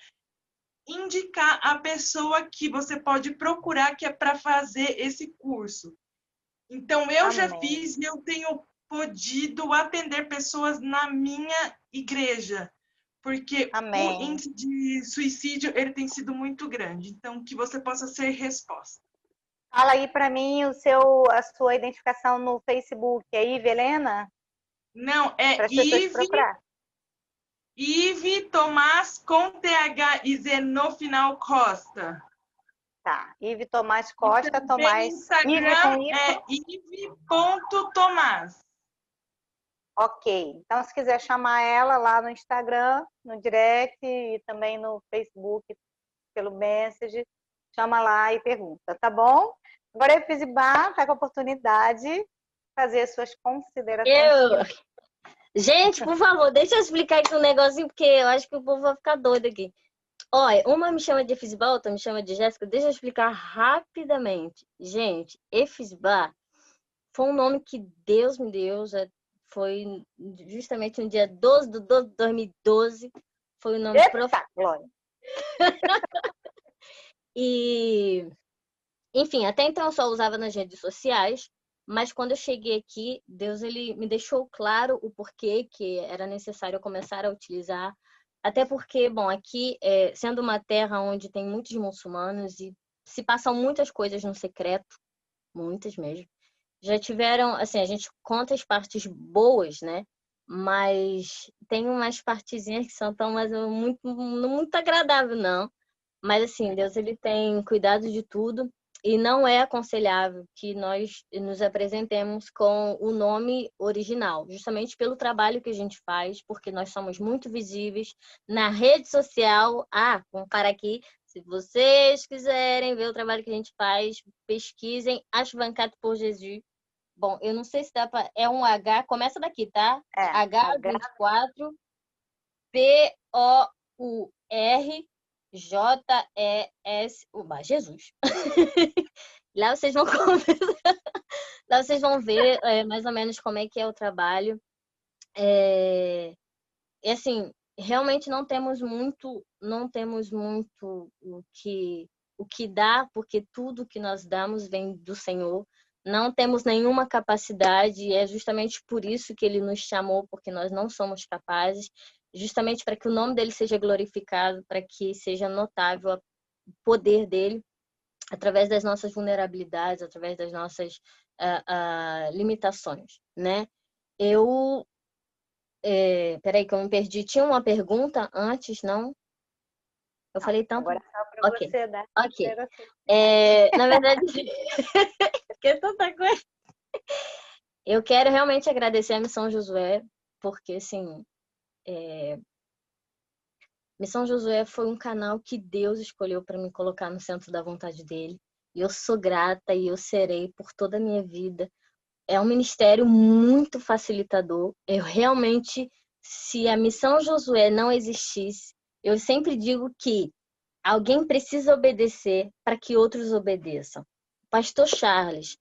indicar a pessoa que você pode procurar que é para fazer esse curso. Então, eu já fiz e eu tenho podido atender pessoas na minha igreja, porque o índice de suicídio ele tem sido muito grande. Então, que você possa ser resposta. Fala aí para mim a sua identificação no Facebook. É Ive Helena? Não, é Ive, Tomás com TH e Z no final Costa. Tá. Ive Tomás Costa, Também Tomás. no Instagram Ive com Y? é ive.tomás. Ok. Então, se quiser chamar ela lá no Instagram, no direct e também no Facebook, pelo Message, chama lá e pergunta, tá bom? Agora a Efizibá está com a oportunidade de fazer as suas considerações. Gente, por favor, deixa eu explicar aqui um negocinho, porque eu acho que o povo vai ficar doido aqui. Olha, uma me chama de Efizibá, outra me chama de Jéssica. Deixa eu explicar rapidamente. Gente, Efizibá foi um nome que Deus me deu, foi justamente no dia 12 de 12 de 2012. Foi o nome Eita, Glória! E, enfim, até então eu só usava nas redes sociais, mas quando eu cheguei aqui, Deus ele me deixou claro o porquê que era necessário eu começar a utilizar. Até porque, bom, aqui, sendo uma terra onde tem muitos muçulmanos e se passam muitas coisas no secreto, muitas mesmo. Já tiveram, assim, a gente conta as partes boas, né? Mas tem umas partezinhas que são tão, mas muito agradável, não. Mas, assim, Deus ele tem cuidado de tudo e não é aconselhável que nós nos apresentemos com o nome original, justamente pelo trabalho que a gente faz, porque nós somos muito visíveis na rede social. Vamos parar aqui. Se vocês quiserem ver o trabalho que a gente faz, pesquisem Ashvancat por Jesus. Bom, eu não sei se dá para... É um H, começa daqui, tá? H24 POURJES. Jesus. Lá vocês vão Lá vocês vão ver mais ou menos como é que é o trabalho. E assim, realmente não temos muito o que dar, porque tudo que nós damos vem do Senhor. Não temos nenhuma capacidade, e é justamente por isso que Ele nos chamou, porque nós não somos capazes, justamente para que o nome dele seja glorificado, para que seja notável o poder dele, através das nossas vulnerabilidades, através das nossas limitações, né? Peraí que eu me perdi. Tinha uma pergunta antes, não? Eu falei tanto. Agora é só para você dar. Ok. Na verdade, porque tanta coisa. Eu quero realmente agradecer a Missão Josué, porque, assim, Missão Josué foi um canal que Deus escolheu para me colocar no centro da vontade dele. E eu sou grata e eu serei por toda a minha vida. É um ministério muito facilitador. Eu realmente, se a Missão Josué não existisse, eu sempre digo que alguém precisa obedecer para que outros obedeçam. Pastor Charles,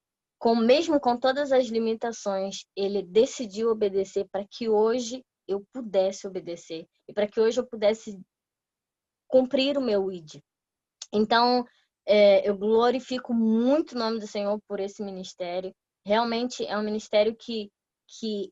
mesmo com todas as limitações, ele decidiu obedecer para que hoje eu pudesse obedecer e para que hoje eu pudesse cumprir o meu ID. Então, eu glorifico muito o nome do Senhor por esse ministério. Realmente é um ministério que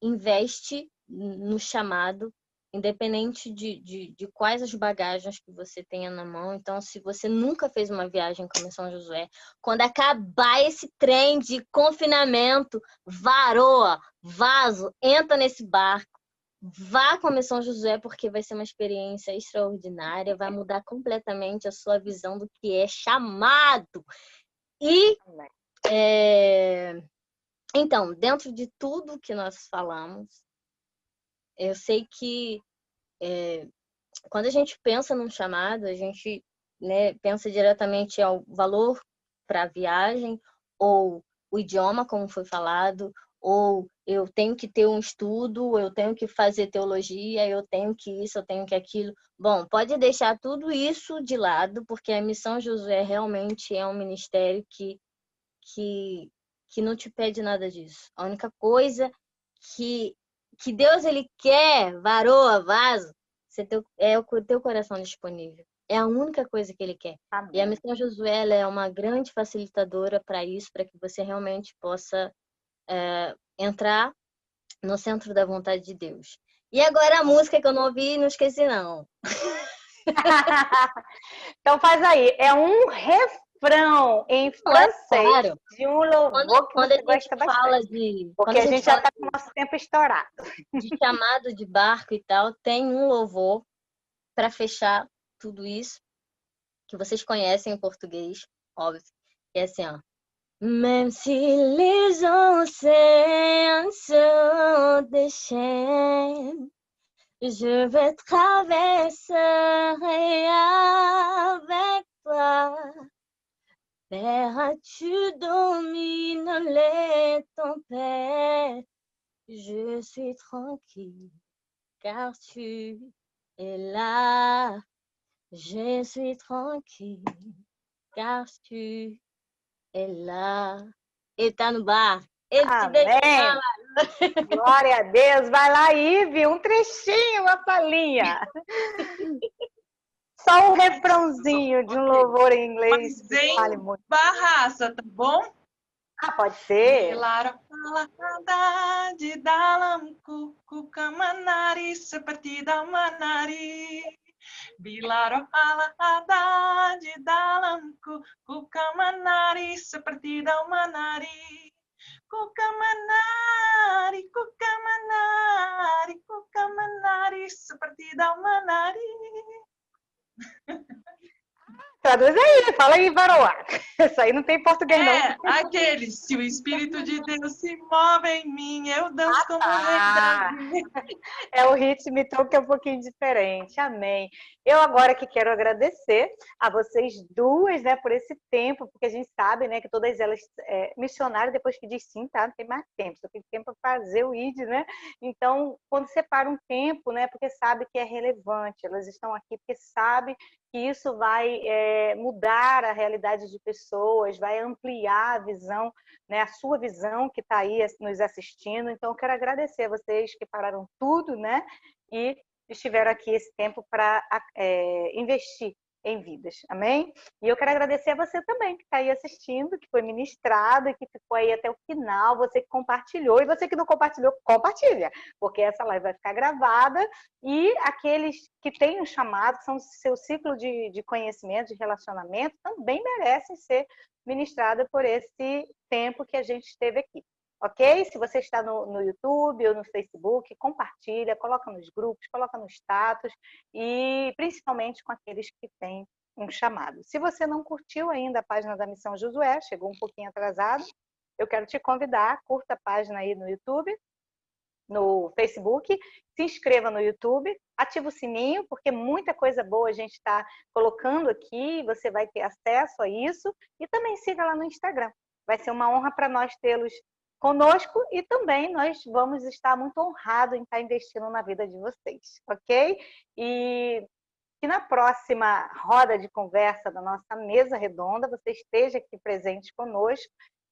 investe no chamado, independente de quais as bagagens que você tenha na mão. Então, se você nunca fez uma viagem com a Missão Josué, quando acabar esse trem de confinamento, varoa, vaso, entra nesse barco, vá com a Missão Josué, porque vai ser uma experiência extraordinária, vai mudar completamente a sua visão do que é chamado. E, então, dentro de tudo que nós falamos, eu sei que quando a gente pensa num chamado, a gente, né, pensa diretamente ao valor para a viagem, ou o idioma, como foi falado, ou eu tenho que ter um estudo, eu tenho que fazer teologia, eu tenho que isso, eu tenho que aquilo. Bom, pode deixar tudo isso de lado, porque a Missão Josué realmente é um ministério que não te pede nada disso. A única coisa que Deus ele quer, varoa, vaso, é o teu coração disponível. É a única coisa que ele quer. Amém. E a Missão Josué ela é uma grande facilitadora para isso, para que você realmente possa entrar no centro da vontade de Deus. E agora a música que eu não ouvi, não esqueci não. Então faz aí, é um refrão em francês, claro, de um louvor que você gosta bastante. Porque a gente já está com o nosso tempo estourado. De chamado de barco e tal, tem um louvor para fechar tudo isso, que vocês conhecem em português, óbvio. E é assim, ó. Même si les océans se déchaînent, je vais traverser avec toi. Terre, tu domines les tempêtes. Je suis tranquille, car tu es là. Je suis tranquille, car tu es lá. Ele tá no bar. Ele te deixa Amém! lá. Glória a Deus! Vai lá, Ive, um trechinho, uma palhinha. Só um refrãozinho de um louvor em inglês. Mas em Vale muito. Barraça, tá bom? Ah, pode ser? Bilara palada di dalam kuku kemenari seperti damanari. Bilara palada di dalam kuku kemenari seperti damanari. Kuka menari, kuka menari, kuka menari seperti damanari. Traduz aí, fala aí, Varoa. Isso aí não tem português, não. Aquele, se o Espírito de Deus se move em mim, eu danço como rei Davi. É o ritmo, então, que é um pouquinho diferente. Amém. Eu agora que quero agradecer a vocês duas, né, por esse tempo, porque a gente sabe, né, que todas elas missionárias, depois que diz sim, tá? Não tem mais tempo, só tem tempo para fazer o ID, né? Então, quando separa um tempo, né, porque sabe que é relevante, elas estão aqui porque sabe que isso vai mudar a realidade de pessoas, vai ampliar a visão, né, a sua visão que está aí nos assistindo. Então, eu quero agradecer a vocês que pararam tudo, né, e estiveram aqui esse tempo para investir em vidas, amém? E eu quero agradecer a você também que está aí assistindo, que foi ministrado, que ficou aí até o final, você que compartilhou, e você que não compartilhou, compartilha, porque essa live vai ficar gravada, e aqueles que têm um chamado, que são seu ciclo de conhecimento, de relacionamento, também merecem ser ministrados por esse tempo que a gente esteve aqui. Ok? Se você está no YouTube ou no Facebook, compartilha, coloca nos grupos, coloca no status e principalmente com aqueles que têm um chamado. Se você não curtiu ainda a página da Missão Josué, chegou um pouquinho atrasado, eu quero te convidar, curta a página aí no YouTube, no Facebook, se inscreva no YouTube, ativa o sininho, porque muita coisa boa a gente está colocando aqui, você vai ter acesso a isso, e também siga lá no Instagram. Vai ser uma honra para nós tê-los conosco e também nós vamos estar muito honrados em estar investindo na vida de vocês, ok? E que na próxima roda de conversa da nossa mesa redonda você esteja aqui presente conosco.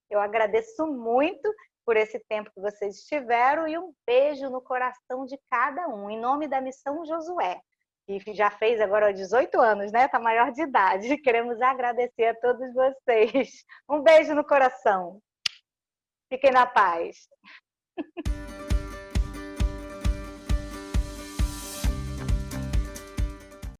Eu agradeço muito por esse tempo que vocês estiveram e um beijo no coração de cada um, em nome da Missão Josué, que já fez agora 18 anos, né? Está maior de idade. Queremos agradecer a todos vocês. Um beijo no coração. Fiquem na paz.